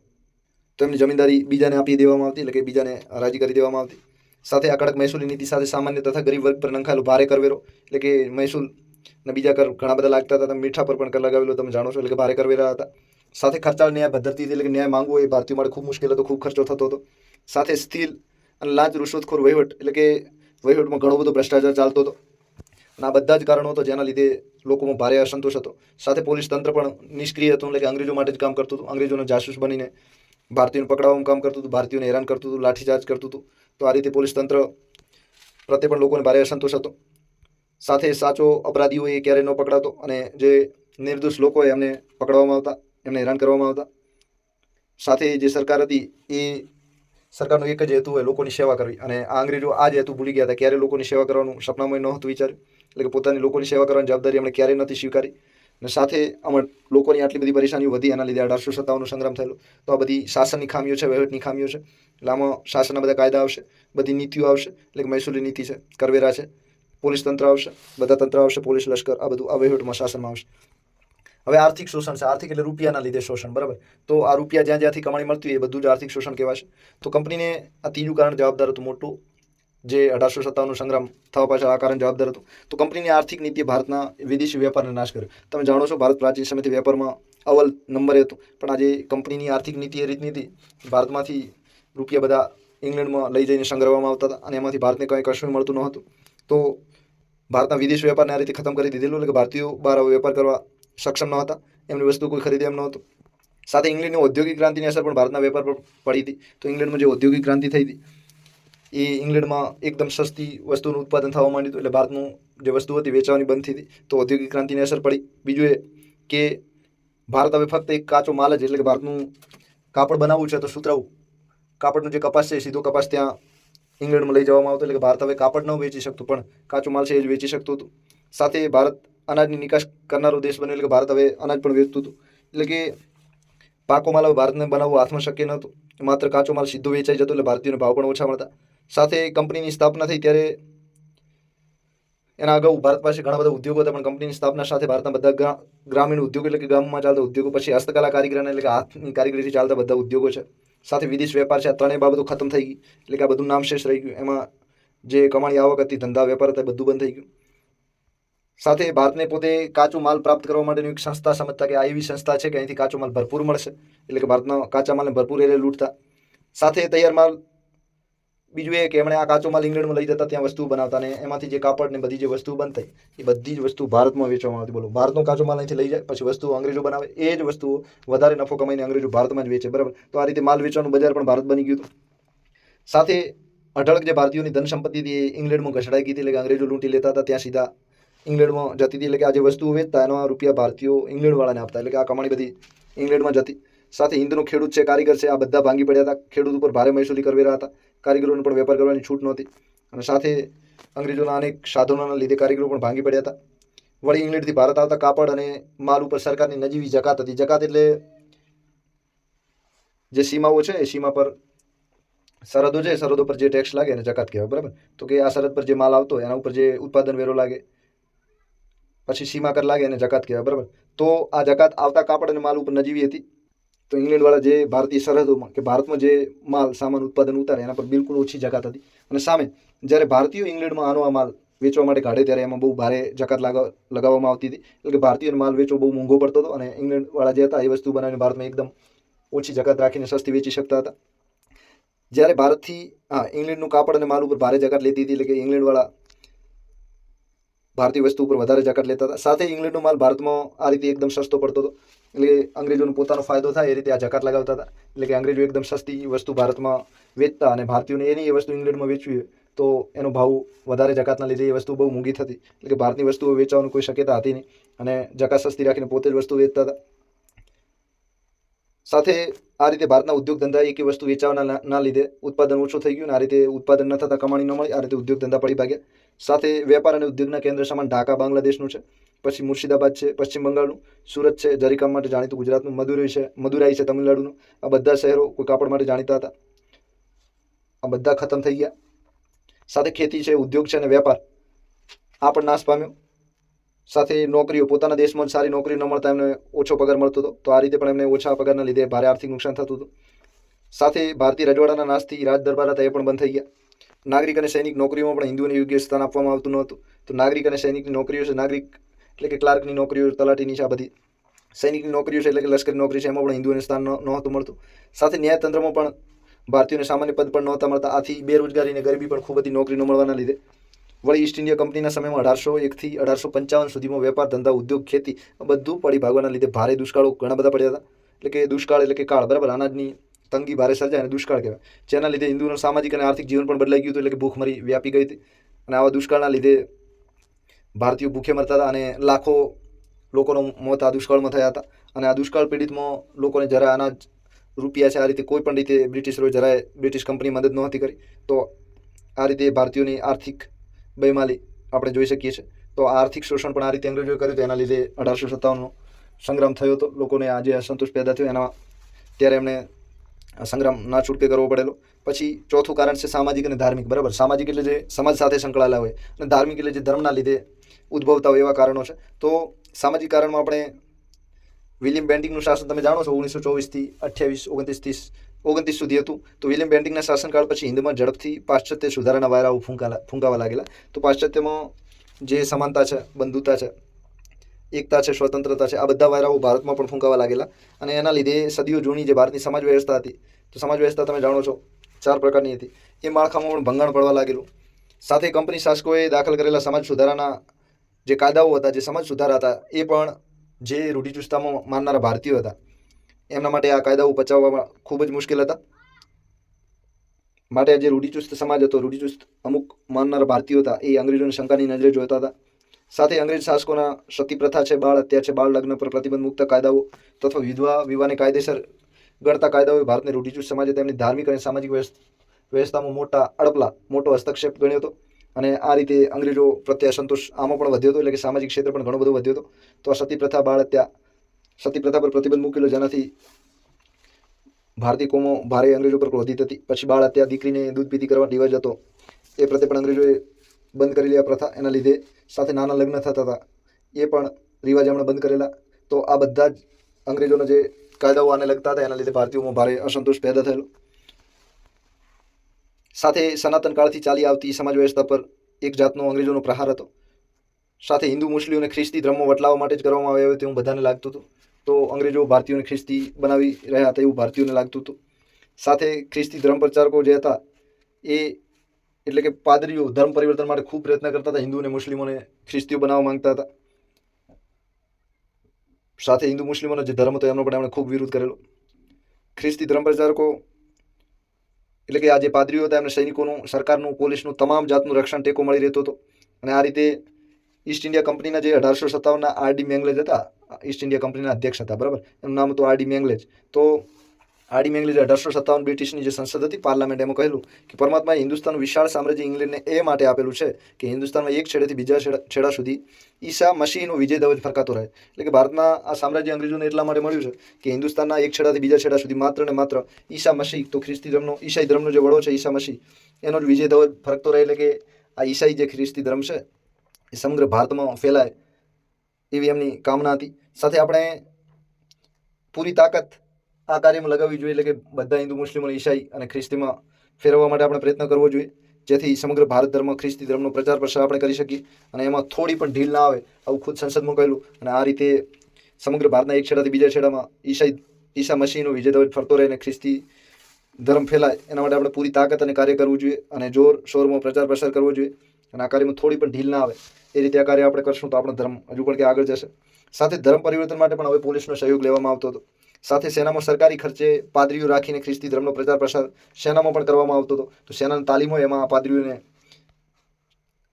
તો એમની જમીનદારી બીજાને આપી દેવામાં આવતી, એટલે કે બીજાને હરાજી કરી દેવામાં આવતી. સાથે આ કડક મહેસૂલી નીતિ સાથે સામાન્ય તથા ગરીબ વર્ગ પર નંખાયેલો ભારે કરવેરો, એટલે કે મહેસૂલ અને બીજા કર ઘણા બધા લાગતા હતા. મીઠા પર પણ કર લગાવેલો, તમે જાણો છો, એટલે કે ભારે કરવેરા હતા. સાથે ખર્ચાળ ન્યાય પદ્ધતિ, એટલે કે ન્યાય માંગવો એ ભારતીયો માટે ખૂબ મુશ્કેલ હતો, ખૂબ ખર્ચો થતો હતો. સાથે સ્થિર અને લાંચ રૂશ્વતખોર વહીવટ, એટલે કે વહીવટમાં ઘણો બધો ભ્રષ્ટાચાર ચાલતો હતો. અને આ બધા જ કારણો હતા જેના લીધે લોકોમાં ભારે અસંતોષ હતો. સાથે પોલીસ તંત્ર પણ નિષ્ક્રિય હતું, એટલે કે અંગ્રેજો માટે જ કામ કરતું હતું. અંગ્રેજોનો જાસૂસ બનીને ભારતીયોને પકડાવવાનું કામ કરતું હતું, ભારતીયોને હેરાન કરતું હતું, લાઠીચાર્જ કરતું હતું. તો આ રીતે પોલીસ તંત્ર પ્રત્યે પણ લોકોને ભારે અસંતોષ હતો. સાથે સાચો અપરાધીઓ એ ક્યારેય ન પકડાતો, અને જે નિર્દોષ લોકો હોય એમને પકડવામાં આવતા, એમને હેરાન કરવામાં આવતા. સાથે જે સરકાર હતી એ સરકારનો એક જ હેતુ હોય, લોકોની સેવા કરવી, અને આ અંગ્રેજો આ જ હેતુ ભૂલી ગયા હતા. ક્યારે લોકોની સેવા કરવાનું સપનામાં નહોતું વિચાર્યું, એટલે કે પોતાની લોકોની સેવા કરવાની જવાબદારી એમણે ક્યારેય નથી સ્વીકારી. અને સાથે આમાં લોકોની આટલી બધી પરેશાનીઓ વધી, એના લીધે 1857નો સંગ્રામ થયેલો. તો આ બધી શાસનની ખામીઓ છે, વહીવટની ખામીઓ છે. એટલે આમાં શાસનના બધા કાયદા આવશે, બધી નીતિઓ આવશે, એટલે કે મહેસૂલી નીતિ છે, કરવેરા છે, પોલીસ તંત્ર આવશે, બધા તંત્ર આવશે, પોલીસ લશ્કર, આ બધું આ વહીવટમાં શાસનમાં આવશે. હવે આર્થિક શોષણ છે. આર્થિક એટલે રૂપિયાના લીધે શોષણ, બરાબર. તો આ રૂપિયા જ્યાંથી કમાણી મળતી હોય એ બધું જ આર્થિક શોષણ કહેવાશે. તો કંપનીને આ ત્રીજું કારણ જવાબદાર હતું મોટું, જે 1857નો સંગ્રામ થવા પાછળ આ કારણ જવાબદાર હતું. તો કંપનીની આર્થિક નીતિએ ભારતના વિદેશી વેપારને નાશ કર્યો. તમે જાણો છો, ભારત પ્રાચીન સમયથી વેપારમાં અવ્વલ નંબરે હતું, પણ આજે કંપનીની આર્થિક નીતિ એ રીતની હતી, ભારતમાંથી રૂપિયા બધા ઇંગ્લેન્ડમાં લઈ જઈને સંગ્રહવામાં આવતા હતા, અને એમાંથી ભારતને કંઈ કશું મળતું ન હતું. તો ભારતના વિદેશ વેપારને આ રીતે ખતમ કરી દીધેલું, એટલે કે ભારતીયો બહાર વેપાર કરવા સક્ષમ ન હતા, એમની વસ્તુ કોઈ ખરીદે એમ ન હતું. સાથે ઇંગ્લેન્ડની ઔદ્યોગિક ક્રાંતિની અસર પણ ભારતના વેપાર પર પડી હતી. તો ઇંગ્લેન્ડમાં જે ઔદ્યોગિક ક્રાંતિ થઈ હતી એ ઇંગ્લેન્ડમાં એકદમ સસ્તી વસ્તુનું ઉત્પાદન થવા માંડ્યું હતું, એટલે ભારતનું જે વસ્તુ હતી વેચવાની બંધ થઈ હતી. તો ઔદ્યોગિક ક્રાંતિની અસર પડી. બીજું એ કે ભારત હવે ફક્ત એક કાચો માલ જ, એટલે કે ભારતનું કાપડ બનાવવું છે તો સુતરાઉ કાપડનો જે કપાસ છે એ સીધો કપાસ ત્યાં ઇંગ્લેન્ડમાં લઈ જવામાં આવતો, એટલે કે ભારત હવે કાપડ ન વેચી શકતું, પણ કાચો માલ છે એ જ વેચી શકતું હતું. સાથે ભારત અનાજની નિકાસ કરનારો દેશ બન્યો, એટલે કે ભારત હવે અનાજ પણ વેચતું હતું. એટલે કે પાકો માલ હવે ભારતને બનાવવો હાથમાં શક્ય નહોતું, માત્ર કાચો માલ સીધો વેચાઈ જતો, એટલે ભારતીયોને ભાવ પણ ઓછા મળતા. સાથે કંપનીની સ્થાપના થઈ ત્યારે એના અગાઉ ભારત પાસે ઘણા બધા ઉદ્યોગો હતા, પણ કંપનીની સ્થાપના સાથે ભારતના બધા ગ્રામીણ ઉદ્યોગો, એટલે કે ગામમાં ચાલતા ઉદ્યોગો, પછી હસ્તકલા કારીગરના, એટલે કે હાથની કારીગરીથી ચાલતા બધા ઉદ્યોગો છે, સાથે વિદેશ વેપાર છે, આ ત્રણેય બાબતો ખતમ થઈ ગઈ, એટલે કે આ બધું નામશેષ રહી ગયું. એમાં જે કમાણી આવક હતી, ધંધા વેપાર હતા, બધું બંધ થઈ ગયું. સાથે ભારતને પોતે કાચો માલ પ્રાપ્ત કરવા માટેની એક સંસ્થા સમજતા કે આ એવી સંસ્થા છે કે અહીંથી કાચો માલ ભરપૂર મળશે, એટલે કે ભારતના કાચા માલને ભરપૂર એ લૂંટતા. સાથે તૈયાર માલ, બીજું એ કે એમણે આ કાચો માલ ઇંગ્લેન્ડમાં લઈ જતા, ત્યાં વસ્તુ બનાવતા, અને એમાંથી જે કાપડ ને બધી જે વસ્તુ બનતી એ બધી જ વસ્તુ ભારતમાં વેચવામાં આવતી. બોલો, ભારતનો કાચો માલ અહીંથી લઈ જાય, પછી વસ્તુ અંગ્રેજો બનાવે, એ જ વસ્તુઓ વધારે નફો કમાઈને અંગ્રેજો ભારતમાં જ વેચે, બરાબર. તો આ રીતે માલ વેચવાનું બજાર પણ ભારત બની ગયું હતું. સાથે અઢળક જે ભારતીયોની ધન સંપત્તિ હતી એ ઇંગ્લેન્ડમાં ઘસડાઈ ગઈ હતી, એટલે કે અંગ્રેજો લૂંટી લેતા હતા, ત્યાં સીધા ઇંગ્લેન્ડમાં જતી હતી. એટલે કે આ જે વસ્તુઓ વેચતા એના રૂપિયા ભારતીયો ઇંગ્લેન્ડવાળાને આપતા, એટલે કે આ કમાણી બધી ઇંગ્લેન્ડમાં જતી. સાથે હિન્દનો ખેડૂત છે, કારીગર છે, આ બધા ભાંગી પડ્યા હતા. ખેડૂત ઉપર ભારે મહેસૂલી કરવેરા હતા. કારીગરોને પણ વેપાર કરવાની છૂટ નહોતી. અને સાથે અંગ્રેજોના અનેક સાધનોના લીધે કારીગરો પણ ભાંગી પડ્યા હતા. વળી ઇંગ્લેન્ડથી ભારત આવતા કાપડ અને માલ ઉપર સરકારની નજીવી જકાત હતી. જકાત એટલે જે સીમાઓ છે એ સીમા પર સરહદો છે, સરહદો પર જે ટેક્સ લાગે એને જકાત કહેવાય. બરાબર, તો કે આ સરહદ પર જે માલ આવતો એના ઉપર જે ઉત્પાદન વેરો લાગે, પછી સીમા કર લાગે એને જકાત કહેવાય. બરાબર, તો આ જકાત આવતા કાપડ અને માલ ઉપર નજીવી હતી. તો ઇંગ્લેન્ડવાળા જે ભારતીય સરહદોમાં કે ભારતમાં જે માલ સામાન ઉત્પાદન ઉતારે એના પર બિલકુલ ઓછી જકાત હતી. અને સામે જ્યારે ભારતીયો ઇંગ્લેન્ડમાં આનો આ માલ વેચવા માટે કાઢે ત્યારે એમાં બહુ ભારે જકાત લગાવવામાં આવતી હતી. એટલે કે ભારતીયોને માલ વેચવો બહુ મોંઘો પડતો હતો અને ઇંગ્લેન્ડવાળા જે હતા એ વસ્તુ બનાવીને ભારતમાં એકદમ ઓછી જકાત રાખીને સસ્તી વેચી શકતા હતા. જ્યારે ભારતથી ઇંગ્લેન્ડનું કાપડ અને માલ ઉપર ભારે જકાત લેતી હતી, એટલે કે ઇંગ્લેન્ડવાળા ભારતીય વસ્તુ ઉપર વધારે જકાત લેતા હતા. સાથે ઇંગ્લેન્ડનો માલ ભારતમાં આ રીતે એકદમ સસ્તો પડતો હતો. એટલે અંગ્રેજોનો પોતાનો ફાયદો થાય એ રીતે આ જકાત લગાવતા હતા. એટલે કે અંગ્રેજો એકદમ સસ્તી વસ્તુ ભારતમાં વેચતા અને ભારતીયોને એની એ વસ્તુ ઇંગ્લેન્ડમાં વેચવી તો એનો ભાવ વધારે જકાતના લીધે એ વસ્તુ બહુ મોંઘી થતી. એટલે કે ભારતની વસ્તુઓ વેચવાની કોઈ શક્યતા હતી નહીં અને જકાત સસ્તી રાખીને પોતે જ વસ્તુ વેચતા હતા. સાથે આ રીતે ભારતના ઉદ્યોગ ધંધા એક વસ્તુ વેચાવાના ના લીધે ઉત્પાદન ઓછું થઈ ગયું. આ રીતે ઉત્પાદન ન થતાં કમાણી ન મળી. આ રીતે ઉદ્યોગ ધંધા પડી ભાગ્યા. સાથે વેપાર અને ઉદ્યોગના કેન્દ્ર સમાન ઢાકા બાંગ્લાદેશનું છે, પછી મુર્શિદાબાદ છે પશ્ચિમ બંગાળનું, સુરત છે જરીકામ માટે જાણીતું ગુજરાતનું, મદુરાઈ છે તમિલનાડુનું. આ બધા શહેરો કોઈ કાપડ માટે જાણીતા હતા. આ બધા ખતમ થઈ ગયા. સાથે ખેતી છે, ઉદ્યોગ છે અને વેપાર આ પણ નાશ પામ્યો. સાથે નોકરીઓ, પોતાના દેશમાં જ સારી નોકરી ન મળતા એમને ઓછો પગાર મળતો હતો. તો આ રીતે પણ એમને ઓછા પગારના લીધે ભારે આર્થિક નુકસાન થતું હતું. સાથે ભારતીય રજવાડાના નાશથી રાજ દરબાર હતા એ પણ બંધ થઈ ગયા. નાગરિક અને સૈનિક નોકરીઓમાં પણ હિન્દુઓને યોગ્ય સ્થાન આપવામાં આવતું નહોતું. તો નાગરિક અને સૈનિકની નોકરીઓ છે, નાગરિક એટલે કે ક્લાર્કની નોકરીઓ, તલાટીની છે, આ બધી સૈનિકની નોકરીઓ છે એટલે કે લશ્કરી નોકરી છે, એમાં પણ હિન્દુઓને સ્થાન નહોતું મળતું. સાથે ન્યાયતંત્રમાં પણ ભારતીયોને સામાન્ય પદ પણ નહોતા મળતા. આથી બેરોજગારી અને ગરીબી પણ ખૂબ હતી નોકરી ન મળવાના લીધે. વળી ઈસ્ટ ઇન્ડિયા કંપનીના સમયમાં 1801થી 1855 સુધીમાં વેપાર, ધંધા, ઉદ્યોગ, ખેતી બધું પડી ભાગવાના લીધે ભારે દુષ્કાળો ઘણા બધા પડ્યા હતા. એટલે કે દુષ્કાળ એટલે કે કાળ, બરાબર, અનાજની તંગી ભારે સર્જાય અને દુષ્કાળ કહેવાય. જેના લીધે હિન્દુઓનું સામાજિક અને આર્થિક જીવન પણ બદલાઈ ગયું હતું. એટલે કે ભૂખમરી વ્યાપી ગઈ હતી. અને આવા દુષ્કાળના લીધે ભારતીયો ભૂખે મરતા હતા અને લાખો લોકોનો મોત આ દુષ્કાળમાં થયા હતા. અને આ દુષ્કાળ પીડિતમાં લોકોને જરા અનાજ, રૂપિયા છે, આ રીતે કોઈ પણ રીતે બ્રિટિશરોએ જરાય બ્રિટિશ કંપની મદદ નહોતી કરી. તો આ રીતે ભારતીયોની આર્થિક બેમાલી આપણે જોઈ શકીએ છીએ. તો આ આર્થિક શોષણ પણ આ રીતે અંગ્રેજોએ કર્યું હતું. એના લીધે 1857નો સંગ્રામ થયો હતો. લોકોને આજે અસંતોષ પેદા થયો એના ત્યારે એમણે સંગ્રામ ના છૂટકે કરવો પડેલો. પછી ચોથું કારણ છે સામાજિક અને ધાર્મિક. બરાબર, સામાજિક એટલે જે સમાજ સાથે સંકળાયેલા હોય અને ધાર્મિક એટલે જે ધર્મના લીધે ઉદ્ભવતા હોય એવા કારણો છે. તો સામાજિક કારણમાં આપણે વિલિયમ બેન્ટિંગનું શાસન તમે જાણો છો, 1924થી 28, 29 સુધી હતું. તો વિલિયમ બેન્ટિંગના શાસનકાળ પછી હિન્દમાં ઝડપથી પાશ્ચાત્ય સુધારાના વાયરાઓ ફૂંકાવા લાગેલા. તો પાશ્ચાત્યમાં જે સમાનતા છે, બંધુતા છે, એકતા છે, સ્વતંત્રતા છે, આ બધા વાયરાઓ ભારતમાં પણ ફૂંકાવા લાગેલા. અને એના લીધે સદીઓ જૂની જે ભારતની સમાજ વ્યવસ્થા હતી, તો સમાજ વ્યવસ્થા તમે જાણો છો 4 પ્રકારની હતી, એ માળખામાં પણ ભંગાણ પડવા લાગેલું. સાથે કંપની શાસકોએ દાખલ કરેલા સમાજ સુધારાના જે કાયદાઓ હતા, જે સમાજ સુધારા હતા, એ પણ જે રૂઢિચુસ્તતામાં માનનારા ભારતીયો હતા એમના માટે આ કાયદાઓ પચાવવામાં ખૂબ જ મુશ્કેલ હતા. માટે જે રૂઢિચુસ્ત સમાજ હતો, રૂઢિચુસ્ત અમુક માનનારા ભારતીયો હતા, એ અંગ્રેજોને શંકાની નજરે જોતા હતા. સાથે અંગ્રેજ શાસકોના સતી પ્રથા છે, બાળ હત્યા છે, બાળ લગ્ન પર પ્રતિબંધ મુક્ત કાયદાઓ તથા વિધવા વિવાહને કાયદેસર ગણતા કાયદાઓએ ભારતને રૂઢિચુસ્ત સમાજે તેમની ધાર્મિક અને સામાજિક વ્યવસ્થામાં મોટો હસ્તક્ષેપ ગણ્યો હતો. અને આ રીતે અંગ્રેજો પ્રત્યે અસંતોષ આમાં પણ વધ્યો હતો. એટલે કે સામાજિક ક્ષેત્ર પણ ઘણો બધો વધ્યો હતો. તો આ સતી પ્રથા, બાળ હત્યા, સતી પ્રથા પર પ્રતિબંધ મૂકેલો, જેનાથી ભારતીય કોમો ભારે અંગ્રેજો પર ક્રોધિત હતી. પછી બાળ હત્યા, દીકરીને દૂધ પીતી કરવાનો રિવાજ હતો, એ પ્રત્યે પણ અંગ્રેજોએ બંધ કરેલી આ પ્રથા. એના લીધે સાથે નાના લગ્ન થતા હતા, એ પણ રિવાજ એમણે બંધ કરેલા. તો આ બધા જ અંગ્રેજોના જે કાયદાઓ આને લગતા હતા એના લીધે ભારતીયોમાં ભારે અસંતોષ પેદા થયેલો. સાથે સનાતન કાળથી ચાલી આવતી સમાજ વ્યવસ્થા પર એક જાતનો અંગ્રેજોનો પ્રહાર હતો. સાથે હિન્દુ, મુસ્લિમ અને ખ્રિસ્તી ધર્મો વટલાવવા માટે જ કરવામાં આવ્યા હોય તેવું બધાને લાગતું હતું. તો અંગ્રેજો ભારતીયોને ખ્રિસ્તી બનાવી રહ્યા હતા એવું ભારતીયોને લાગતું હતું. સાથે ખ્રિસ્તી ધર્મ પ્રચારકો જે હતા એ એટલે કે પાદરીઓ ધર્મ પરિવર્તન માટે ખૂબ પ્રયત્ન કરતા હતા. હિન્દુ અને મુસ્લિમોને ખ્રિસ્તીઓ બનાવવા માંગતા હતા. સાથે હિન્દુ મુસ્લિમોનો જે ધર્મ હતો એમનો પણ એમણે ખૂબ વિરોધ કરેલો. ખ્રિસ્તી ધર્મ પ્રચારકો એટલે કે આ જે પાદરીઓ હતા એમને સૈનિકોનું, સરકારનું, પોલીસનું તમામ જાતનું રક્ષણ, ટેકો મળી રહેતો હતો. અને આ રીતે ઈસ્ટ ઇન્ડિયા કંપનીના જે 1857ના આર.ડી. મેંગલેજ હતા, ઈસ્ટ ઇન્ડિયા કંપનીના અધ્યક્ષ હતા, બરાબર. એનું નામ હતું આરડી મેંગલેજ. તો આરડી મેંગલેજે 1857 બ્રિટિશની જે સંસદ હતી, પાર્લામેન્ટ, એમાં કહેલું કે પરમાત્માએ હિન્દુસ્તાનનું વિશાળ સામ્રાજ્ય ઇંગ્લેન્ડને એ માટે આપેલું છે કે હિન્દુસ્તાનમાં એક છેડેથી બીજા છેડા સુધી ઈસા મસીહનો વિજય ધ્વજ ફરકાતો રહે. એટલે કે ભારતના આ સામ્રાજ્ય અંગ્રેજોને એટલા માટે મળ્યું છે કે હિન્દુસ્તાનના એક છેડાથી બીજા છેડા સુધી માત્ર ને માત્ર ઈસા મસીહ, તો ખ્રિસ્તી ધર્મનો, ઈસાઈ ધર્મનો જે વડો છે ઈસા મસીહ, એનો જ વિજય ધ્વજ ફરકતો રહે. એટલે કે આ ઈસાઈ જે ખ્રિસ્તી ધર્મ છે એ સમગ્ર ભારતમાં ફેલાય એવી એમની કામના હતી. સાથે આપણે પૂરી તાકાત આ કાર્યમાં લગાવવી જોઈએ. એટલે કે બધા હિન્દુ, મુસ્લિમો, ઈસાઈ અને ખ્રિસ્તીમાં ફેરવવા માટે આપણે પ્રયત્ન કરવો જોઈએ, જેથી સમગ્ર ભારત ધર્મ, ખ્રિસ્તી ધર્મનો પ્રચાર પ્રસાર આપણે કરી શકીએ અને એમાં થોડી પણ ઢીલ ના આવે, આવું ખુદ સંસદમાં કહેલું. અને આ રીતે સમગ્ર ભારતના એક છેડાથી બીજા છેડામાં ઈસા મસીહનો વિજય ધ્વજ ફરતો રહે અને ખ્રિસ્તી ધર્મ ફેલાય, એના માટે આપણે પૂરી તાકાત અને કાર્ય કરવું જોઈએ અને જોર શોરમાં પ્રચાર પ્રસાર કરવો જોઈએ. અને આ કાર્યમાં થોડી પણ ઢીલ ના આવે એ રીતે આ કાર્ય આપણે કરશું તો આપણો ધર્મ હજુ પણ કે આગળ જશે. સાથે ધર્મ પરિવર્તન માટે પણ હવે પોલીસનો સહયોગ લેવામાં આવતો હતો. સાથે સેનામાં સરકારી ખર્ચે પાદરીઓ રાખીને ખ્રિસ્તી ધર્મનો પ્રચાર પ્રસાર સેનામાં પણ કરવામાં આવતો હતો. તો સેનાની તાલીમ હોય એમાં પાદરીઓને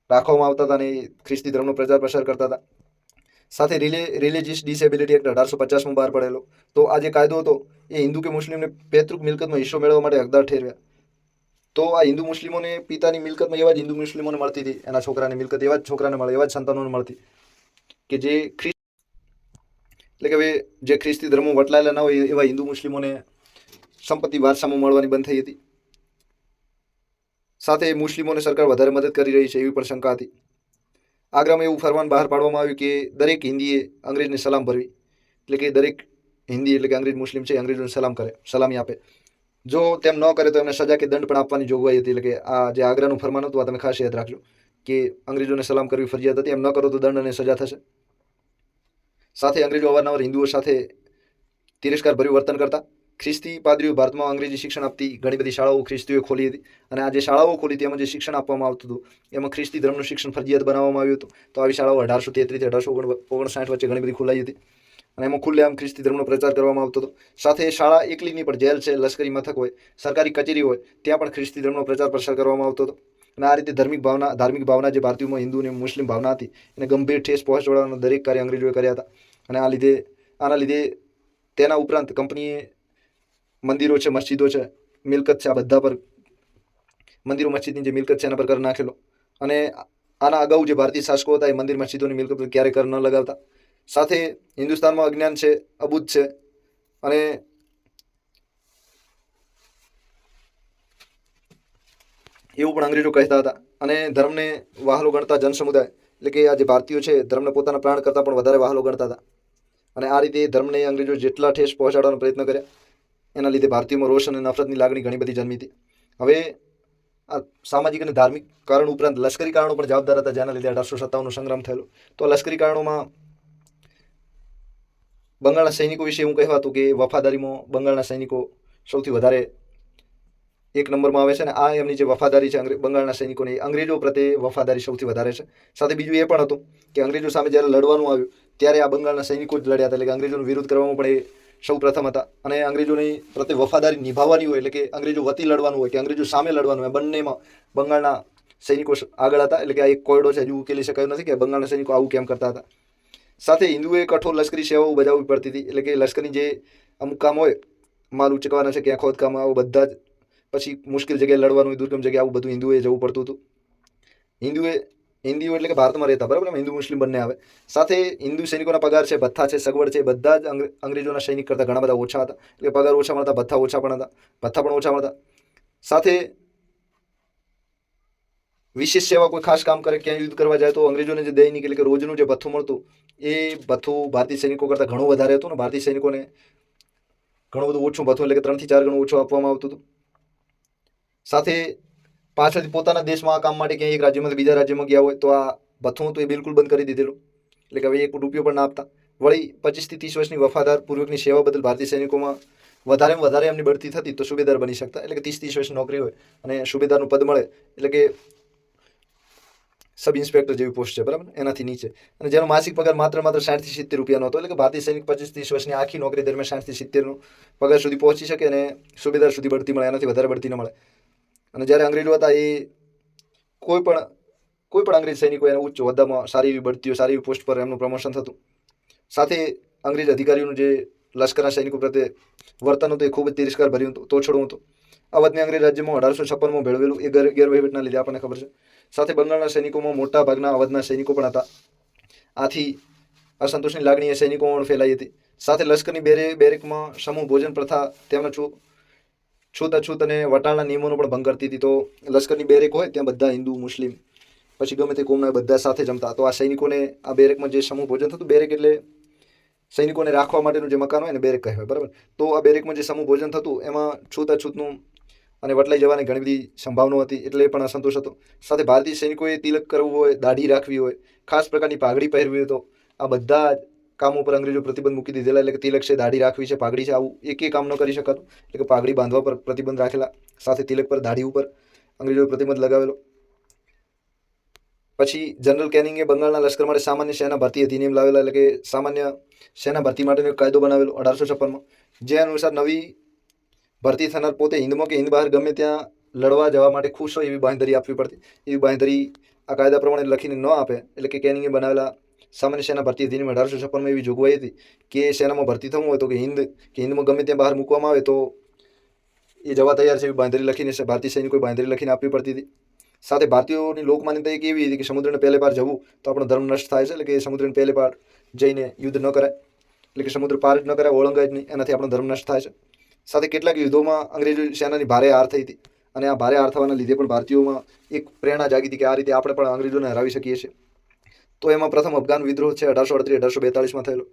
રાખવામાં આવતા હતા અને એ ખ્રિસ્તી ધર્મનો પ્રચાર પ્રસાર કરતા હતા. સાથે રિલિજિયસ ડિસેબિલિટી એક્ટ 1850માં બહાર પડેલો. તો આ જે કાયદો હતો એ હિન્દુ કે મુસ્લિમને પૈતૃક મિલકતમાં હિસ્સો મેળવવા માટે હકદાર ઠેરવ્યા. તો આ હિન્દુ મુસ્લિમોને પિતાની મિલકતમાં એવા જ હિન્દુ મુસ્લિમોને મળતી હતી, એના છોકરાની મિલકત એવા જ છોકરાને મળે, એવા જ સંતાનોને મળતી, કે જે એટલે કે હવે જે ખ્રિસ્તી ધર્મો વટલાયેલા ના હોય એવા હિન્દુ મુસ્લિમોને સંપત્તિ વારસામાં મળવાની બંધ થઈ હતી. સાથે મુસ્લિમોને સરકાર વધારે મદદ કરી રહી છે એવી પણ શંકા હતી. આગ્રામાં એવું ફરમાન બહાર પાડવામાં આવ્યું કે દરેક હિન્દીએ અંગ્રેજને સલામ ભરવી. એટલે કે દરેક હિન્દી એટલે કે અંગ્રેજ મુસ્લિમ છે અંગ્રેજોને સલામી આપે. જો તેમ ન કરે તો એમને સજા કે દંડ પણ આપવાની જોગવાઈ હતી. એટલે કે આ જે આગ્રાનું ફરમાન હતું આ તમે ખાસ યાદ રાખજો કે અંગ્રેજોને સલામ કરવી ફરજિયાત હતી. એમ ન કરો તો દંડ અને સજા થશે. સાથે અંગ્રેજો અવારનવાર હિન્દુઓ સાથે તિરસ્કારભર્યું વર્તન કરતા. ખ્રિસ્તી પાદરીઓ ભારતમાં અંગ્રેજી શિક્ષણ આપતી ઘણી બધી શાળાઓ ખ્રિસ્તીઓએ ખોલી હતી અને આ જે શાળાઓ ખોલી હતી એમાં જે શિક્ષણ આપવામાં આવતું હતું એમાં ખ્રિસ્તી ધર્મનું શિક્ષણ ફરજિયાત બનાવવામાં આવ્યું હતું. તો આવી શાળાઓ 1833 1859 વચ્ચે ઘણી બધી ખોલાઈ હતી અને એમાં ખુલ્લેઆમ ખ્રિસ્તી ધર્મનો પ્રચાર કરવામાં આવતો હતો. સાથે શાળા એકલીની પણ જેલ છે, લશ્કરી મથક હોય, સરકારી કચેરી હોય, ત્યાં પણ ખ્રિસ્તી ધર્મનો પ્રચાર પ્રસાર કરવામાં આવતો હતો. અને આ રીતે ધાર્મિક ભાવના જે ભારતીયોમાં હિન્દુ અને મુસ્લિમ ભાવના હતી એને ગંભીર ઠેસ પહોંચાડવાના દરેક કાર્ય અંગ્રેજોએ કર્યા હતા. અને આના લીધે તેના ઉપરાંત કંપનીએ મંદિરો છે, મસ્જિદો છે, મિલકત છે, આ બધા પર મંદિરો મસ્જિદની જે મિલકત છે એના પર કર નાખેલો. અને આના અગાઉ જે ભારતીય શાસકો હતા એ મંદિર મસ્જિદોની મિલકત પર ક્યારેય કર ન લગાવતા. સાથે હિન્દુસ્તાનમાં અજ્ઞાન છે, અબુદ્ધ છે અને એવું પણ અંગ્રેજો કહેતા હતા. અને ધર્મને વહાલો ગણતા જનસમુદાય એટલે કે આ જે ભારતીયો છે ધર્મને પોતાના પ્રાણ કરતાં પણ વધારે વહાલો ગણતા હતા. અને આ રીતે ધર્મને અંગ્રેજો જેટલા ઠેસ પહોંચાડવાનો પ્રયત્ન કર્યા એના લીધે ભારતીયોમાં રોષ અને નફરતની લાગણી ઘણી બધી જન્મી હતી. હવે આ સામાજિક અને ધાર્મિક કારણો ઉપરાંત લશ્કરી કારણો પણ જવાબદાર હતા જેના લીધે 1857નો સંગ્રામ થયેલો. તો લશ્કરી કારણોમાં બંગાળના સૈનિકો વિશે એવું કહેવાતું કે વફાદારીમાં બંગાળના સૈનિકો સૌથી વધારે એક નંબરમાં આવે છે. અને આ એમની જે વફાદારી છે બંગાળના સૈનિકોની, અંગ્રેજો પ્રત્યે વફાદારી સૌથી વધારે છે. સાથે બીજું એ પણ હતું કે અંગ્રેજો સામે જ્યારે લડવાનું આવ્યું ત્યારે આ બંગાળના સૈનિકો જ લડ્યા હતા. એટલે કે અંગ્રેજોનો વિરોધ કરવામાં પણ એ સૌ પ્રથમ હતા. અને અંગ્રેજોની પ્રત્યે વફાદારી નિભાવવાની હોય એટલે કે અંગ્રેજો વતી લડવાનું હોય કે અંગ્રેજો સામે લડવાનું હોય, બંનેમાં બંગાળના સૈનિકો આગળ હતા. એટલે કે આ એક કોયડો છે હજુ ઉકેલી શકાયો નથી કે બંગાળના સૈનિકો આવું કેમ કરતા હતા. સાથે હિન્દુએ કઠોર લશ્કરી સેવાઓ બજાવવી પડતી હતી. એટલે કે લશ્કરની જે અમુક કામ હોય, માલ ઉચકવાના છે, ક્યાં ખોદકામ, આવું બધા જ, પછી મુશ્કેલ જગ્યાએ લડવાનું હોય, દુર્ગમ જગ્યાએ, આવું બધું હિન્દુએ જવું પડતું હતું. હિન્દુઓ એટલે કે ભારતમાં રહેતા, બરાબર, હિન્દુ મુસ્લિમ બંને આવે. સાથે હિન્દુ સૈનિકોના પગાર છે, ભથ્થા છે, સગવડ છે, બધા જ અંગ્રેજોના સૈનિક કરતાં ઘણા બધા ઓછા હતા. એટલે પગાર ઓછા મળતા, ભથ્થા પણ ઓછા મળતા. સાથે વિશેષ સેવા, કોઈ ખાસ કામ કરે, ક્યાંય યુદ્ધ કરવા જાય તો અંગ્રેજોને જે દૈનિક એટલે કે રોજનું જે ભથ્થું મળતું એ ભથ્થું ભારતીય સૈનિકો કરતાં ઘણું વધારે હતું. ને ભારતીય સૈનિકોને ઘણું બધું ઓછું ભથ્થું એટલે કે 3 થી 4 ગણું ઓછું આપવામાં આવતું હતું. સાથે પાછળથી પોતાના દેશમાં આ કામ માટે ક્યાંય એક રાજ્યમાંથી બીજા રાજ્યમાં ગયા હોય તો આ ભથ્થું તો એ બિલકુલ બંધ કરી દીધેલું. એટલે કે હવે 1 રૂપિયો પણ ના આપતા. વળી 25 થી 30 વર્ષની વફાદાર પૂર્વકની સેવા બદલ ભારતીય સૈનિકોમાં વધારેમાં વધારે એમની બઢતી થતી તો સુબેદાર બની શકતા. એટલે કે 30 વર્ષની નોકરી હોય અને સુબેદારનું પદ મળે એટલે કે સબ ઇન્સ્પેક્ટર જેવી પોસ્ટ છે, બરાબર, એનાથી નીચે, અને જેનો માસિક પગાર માત્ર 60 થી 70 રૂપિયાનો હતો. એટલે કે ભારતીય સૈનિક 25-30 વર્ષની આખી નોકરી દરમિયાન 60 થી 70નો પગાર સુધી પહોંચી શકે અને સુબેદાર સુધી બઢતી મળે, એનાથી વધારે બઢતી ન મળે. અને જ્યારે અંગ્રેજો હતા એ કોઈ પણ અંગ્રેજ સૈનિકો એને ઉચ્ચ હોદ્દામાં સારી એવી બઢતીઓ, સારી એવી પોસ્ટ પર એમનું પ્રમોશન થતું. સાથે અંગ્રેજ અધિકારીઓનું જે લશ્કરના સૈનિકો પ્રત્યે વર્તન હતું એ ખૂબ જ તિરસ્કાર ભર્યું હતું, તોછડું હતું. આ વાતને અંગ્રેજ રાજ્યમાં 1856માં ભેળવેલું એ ગેરવહીવટના લીધે આપણને ખબર છે. સાથે બંગાળના સૈનિકોમાં મોટા ભાગના અવધના સૈનિકો પણ હતા. આથી અસંતોષની લાગણી એ સૈનિકોમાં ફેલાઈ હતી. સાથે લશ્કરની બેરેકમાં સમૂહ ભોજન પ્રથા તેમના છૂત અને વટાળના નિયમોનો પણ ભંગ કરતી હતી. તો લશ્કરની બેરેક હોય ત્યાં બધા હિન્દુ, મુસ્લિમ, પછી ગમે તે કોમના બધા સાથે જમતા. તો આ સૈનિકોને આ બેરેકમાં જે સમૂહ ભોજન થતું, બેરેક એટલે સૈનિકોને રાખવા માટેનું જે મકાન હોય ને બેરેક કહેવાય, બરાબર. તો આ બેરેકમાં જે સમૂહ ભોજન થતું એમાં છૂતાછૂતનું અને વટલાઈ જવાની ઘણી બધી સંભાવના હતી, એટલે એ પણ અસંતોષ હતો. સાથે ભારતીય સૈનિકોએ તિલક કરવું હોય, દાઢી રાખવી હોય, ખાસ પ્રકારની પાઘડી પહેરવી હોય, તો આ બધા જ કામો પર અંગ્રેજો પ્રતિબંધ મૂકી દીધેલા. એટલે કે તિલક છે, દાઢી રાખવી છે, પાઘડી છે, આવું એક કામ ન કરી શકાતું. એટલે કે પાઘડી બાંધવા પર પ્રતિબંધ રાખેલા, સાથે તિલક પર, દાઢી ઉપર અંગ્રેજોએ પ્રતિબંધ લગાવેલો. પછી જનરલ કેનિંગે બંગાળના લશ્કર માટે સામાન્ય સેના ભરતી અધિનિયમ લાવેલા, એટલે કે સામાન્ય સેના ભરતી માટેનો એક કાયદો બનાવેલો 1856માં, જે અનુસાર નવી ભરતી થનાર પોતે હિન્દમાં કે હિન્દ બહાર ગમે ત્યાં લડવા જવા માટે ખુશ હોય એવી બાંહેધરી આપવી પડતી. એવી બાંહેધરી આ કાયદા પ્રમાણે લખીને ન આપે, એટલે કે કેનિંગે બનાવેલા સામાન્ય સેના ભરતી અધિનિયમ 1856માં એવી જોગવાઈ હતી કે સેનામાં ભરતી થવું હોય તો કે હિન્દમાં ગમે ત્યાં બહાર મૂકવામાં આવે તો એ જવા તૈયાર છે એવી બાંહેધરી લખીને ભારતીય સૈનિકોએ બાંહેધરી લખીને આપવી પડતી હતી. સાથે ભારતીયોની લોકમાન્યતા એક એવી હતી કે સમુદ્રને પહેલે પાર જવું તો આપણો ધર્મ નષ્ટ થાય છે, એટલે કે સમુદ્રને પહેલે પાર જઈને યુદ્ધ ન કરાય, એટલે કે સમુદ્ર પાર જ ન કરાય, ઓળંગાય જ નહીં, એનાથી આપણો ધર્મ નષ્ટ થાય છે. સાથે કેટલાક યુદ્ધોમાં અંગ્રેજો સેનાની ભારે હાર થઈ હતી, અને આ ભારે હાર થવાના લીધે પણ ભારતીયોમાં એક પ્રેરણા જાગી હતી કે આ રીતે આપણે પણ અંગ્રેજોને હરાવી શકીએ છીએ. તો એમાં પ્રથમ અફઘાન વિદ્રોહ છે 1838-1842માં થયેલો,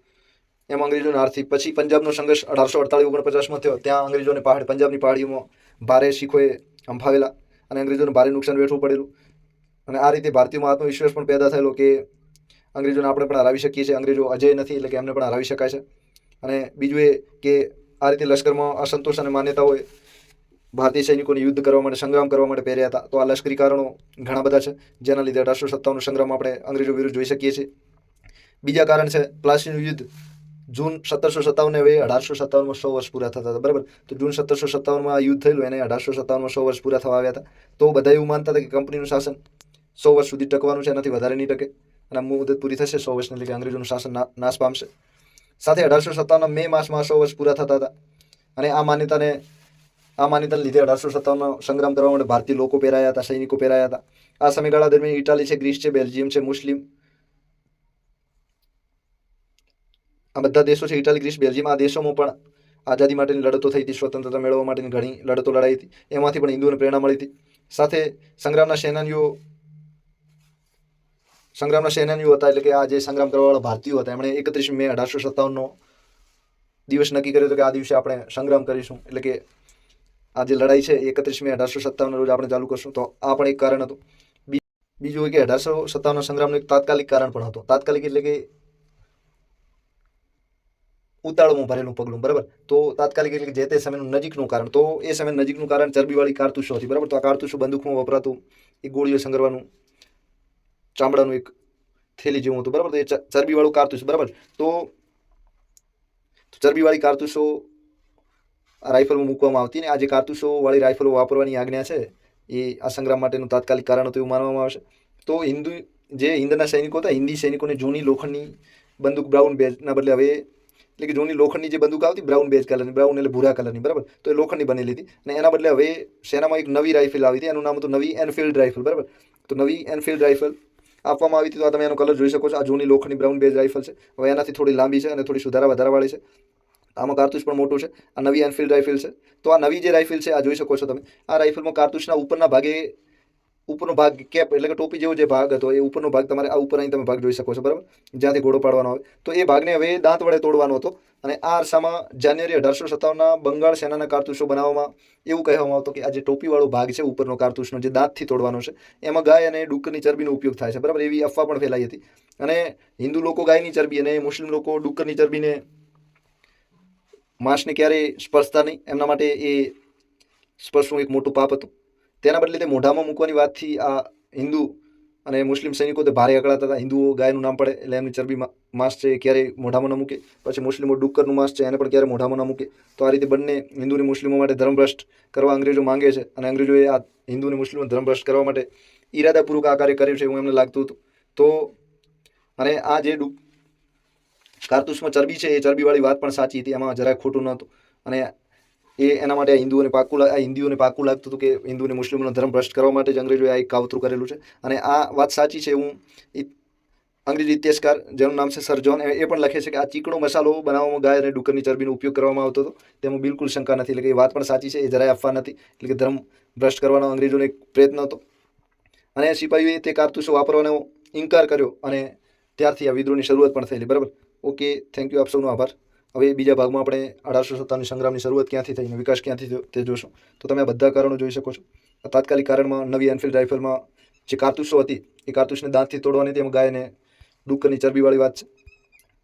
એમાં અંગ્રેજોને હાર થઈ. પછી પંજાબનો સંઘર્ષ 1848-49માં થયો, ત્યાં અંગ્રેજોને પંજાબની પહાડીઓમાં ભારે શીખોએ હંફાવેલા અને અંગ્રેજોને ભારે નુકસાન વેઠવું પડેલું. અને આ રીતે ભારતીયોમાં આત્મવિશ્વાસ પણ પેદા થયેલો કે અંગ્રેજોને આપણે પણ હરાવી શકીએ છીએ, અંગ્રેજો અજય નથી, એટલે કે એમને પણ હરાવી શકાય છે. અને બીજું એ કે આ રીતે લશ્કરમાં અસંતોષ અને માન્યતાઓએ ભારતીય સૈનિકોને યુદ્ધ કરવા માટે, સંગ્રામ કરવા માટે પ્રેર્યા હતા. તો આ લશ્કરી કારણો ઘણા બધા છે, જેના લીધે 1857નો સંગ્રામ આપણે અંગ્રેજો વિરુદ્ધ જોઈ શકીએ છીએ. બીજા કારણ છે પ્લાસીનું યુદ્ધ, જૂન 1757 હવે 1857માં 100 વર્ષ પૂરા થતા હતા, બરાબર. તો જૂન 1757માં આ યુદ્ધ થયેલું, એને 1857માં 100 વર્ષ પૂરા થવા આવ્યા હતા. તો બધા એવું માનતા હતા કે કંપનીનું શાસન 100 વર્ષ સુધી ટકવાનું છે, એનાથી વધારે નહીં ટકે, અને મુદત પૂરી થશે 100 વર્ષની, એટલે કે અંગ્રેજોનું શાસન નાશ પામશે. સાથે 1857ના મે માસમાં 100 વર્ષ પૂરા થતા હતા, અને આ માન્યતાને લીધે 1857માં સંગ્રામ કરવા માટે ભારતીય લોકો પહેરાયા હતા, સૈનિકો પહેરાયા હતા. આ સમયગાળા દરમિયાન ઇટાલી છે, ગ્રીસ છે, બેલ્જિયમ છે, મુસ્લિમ, આ બધા દેશો છે, ઇટાલી, ગ્રીસ, બેલ્જિયમ, આ દેશોમાં પણ આઝાદી માટેની લડતો થઈ હતી, સ્વતંત્રતા મેળવવા માટેની ઘણી લડતો લડાઈ હતી, એમાંથી પણ હિન્દુઓને પ્રેરણા મળી હતી. સાથે સંગ્રામના સેનાનીઓ હતા, એટલે કે આ જે સંગ્રામ કરવાવાળા ભારતીયો હતા, એમણે 31 મે 1857નો દિવસ નક્કી કર્યો હતો કે આ દિવસે આપણે સંગ્રામ કરીશું, એટલે કે આ જે લડાઈ છે 31 મે 1857 રોજ આપણે ચાલુ કરશું. તો આ પણ એક કારણ હતું. બીજું એ કે 1857ના સંગ્રામનું એક તાત્કાલિક કારણ પણ હતું. તાત્કાલિક એટલે કે ઉતાળોમાં ભરેલું પગલું, બરાબર. તો તાત્કાલિક એટલે કે જે તે સમયનું નજીકનું કારણ. તો એ સમય નજીકનું કારણ ચરબીવાળી કારતૂસો હતી, બરાબર. તો આ કારતૂસો બંદૂકમાં વપરાતું એક ગોળીઓ સંગરવાનું ચામડાનું એક થેલી જેવું હતું, બરાબર. તો એ ચરબીવાળું કારતૂસ, બરાબર. તો ચરબીવાળી કારતૂસો રાઇફલમાં મૂકવામાં આવતી, ને આ જે કારતૂસો વાળી રાઇફલો વાપરવાની આજ્ઞા છે એ આ સંગ્રામ માટેનું તાત્કાલિક કારણ હતું એવું માનવામાં આવશે. તો હિન્દના સૈનિકો હતા, હિન્દી સૈનિકોને જૂની લોખંડની બંદૂક બ્રાઉન બેજના બદલે હવે, એટલે કે જૂની લોખંડની જે બંદૂક આવતી બ્રાઉન બેજ કલરની, બ્રાઉન એટલે ભૂરા કલરની, બરાબર. તો એ લોખંડની બનેલી હતી, અને એના બદલે હવે સેનામાં એક નવી રાઇફલ આવી હતી, એનું નામ હતું નવી એનફિલ્ડ રાઇફલ, બરાબર. તો નવી એનફિલ્ડ રાઇફલ આપવામાં આવી હતી. તો આ તમે એનો કલર જોઈ શકો છો, આ જૂની લોખંડની બ્રાઉન બેજ રાઇફલ છે. હવે એનાથી થોડી લાંબી છે અને થોડી સુધારા વધારાવાળી છે, આમાં કારતૂસ પણ મોટું છે. આ નવી એનફિલ્ડ રાઇફલ છે. તો આ નવી જે રાઇફલ છે આ જોઈ શકો છો તમે. આ રાઇફલમાં કારતૂસના ઉપરનો ભાગ કેપ, એટલે કે ટોપી જેવો જે ભાગ હતો એ ઉપરનો ભાગ તમારે આ ઉપર અહીં તમે ભાગ જોઈ શકો છો, બરાબર, જ્યાંથી ઘોડો પાડવાનો આવે. તો એ ભાગને હવે દાંત વડે તોડવાનો હતો, અને આ અરસામાં જાન્યુઆરી 1857ના બંગાળ સેનાના કારતૂસો બનાવવામાં એવું કહેવામાં આવતું કે આ જે ટોપીવાળો ભાગ છે ઉપરનો કારતૂસનો, જે દાંતથી તોડવાનો છે, એમાં ગાય અને ડુક્કરની ચરબીનો ઉપયોગ થાય છે, બરાબર. એવી અફવા પણ ફેલાઈ હતી. અને હિન્દુ લોકો ગાયની ચરબી અને મુસ્લિમ લોકો ડુક્કરની ચરબીને, માંસને ક્યારેય સ્પર્શતા નહીં, એમના માટે એ સ્પર્શવું એક મોટું પાપ હતું. તેના બદલે તે મોઢામાં મૂકવાની વાતથી આ હિન્દુ અને મુસ્લિમ સૈનિકો તે ભારે અકળાતા હતા. હિન્દુઓ ગાયનું નામ પડે એટલે એમની ચરબી માંસ છે એ ક્યારેય મોઢામાં ન મૂકે. પછી મુસ્લિમો ડુક્કરનું માંસ છે એને પણ ક્યારેય મોઢામાં ન મૂકે. તો આ રીતે બંને હિન્દુ અને મુસ્લિમો માટે ધર્મભ્રષ્ટ કરવા અંગ્રેજો માંગે છે, અને અંગ્રેજોએ આ હિન્દુ અને મુસ્લિમો ધર્મભ્રષ્ટ કરવા માટે ઈરાદાપૂર્વક આ કાર્ય કર્યું છે એવું એમને લાગતું હતું. તો અને આ જે કારતૂસમાં ચરબી છે એ ચરબીવાળી વાત પણ સાચી હતી, એમાં જરાય ખોટું નહોતું. અને એના માટે આ હિન્દુઓને પાકું લાગતું હતું કે હિન્દુને મુસ્લિમોનો ધર્મ ભ્રષ્ટ કરવા માટે જ અંગ્રેજોએ આ એક કાવતરું કરેલું છે. અને આ વાત સાચી છે. અંગ્રેજી ઇતિહાસકાર જેનું નામ છે સર જોન, એ પણ લખે છે કે આ ચીકણો મસાલો બનાવવામાં ગાય અને ડુક્કરની ચરબીનો ઉપયોગ કરવામાં આવતો હતો, તેમાં બિલકુલ શંકા નથી. એટલે કે એ વાત પણ સાચી છે, એ જરાય અફવા નથી. એટલે કે ધર્મ ભ્રષ્ટ કરવાનો અંગ્રેજોને એક પ્રયત્ન હતો. અને સિપાહીઓએ તે કારતૂસો વાપરવાનો ઇનકાર કર્યો અને ત્યારથી આ વિદ્રોહની શરૂઆત પણ થયેલી. બરાબર, ઓકે, થેન્ક યુ, આપ સૌનો આભાર. હવે બીજા ભાગમાં આપણે 1857 સંગ્રામની શરૂઆત ક્યાંથી થઈ અને વિકાસ ક્યાંથી થયો તે જોશું. તો તમે આ બધા કારણો જોઈ શકો છો. તાત્કાલિક કારણમાં નવી એનફિલ્ડ રાઇફલમાં જે કારતૂસો હતી એ કારતૂસને દાંતથી તોડવાની, તેમાં ગાયને ડુક્કરની ચરબીવાળી વાત છે.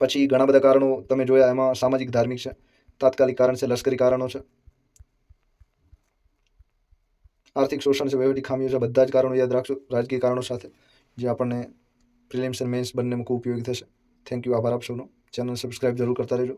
પછી ઘણા બધા કારણો તમે જોયા, એમાં સામાજિક ધાર્મિક છે, તાત્કાલિક કારણ છે, લશ્કરી કારણો છે, આર્થિક શોષણ છે, વહીવટી ખામીઓ છે. બધા જ કારણો યાદ રાખશો રાજકીય કારણો સાથે, જે આપણને પ્રિલિમ્સ અને મેન્સ બંનેમાં ખૂબ ઉપયોગી થશે. થેન્ક યુ, આભાર આપ સૌનો. ચેનલ સબસ્ક્રાઇબ જરૂર કરતા રહેજો.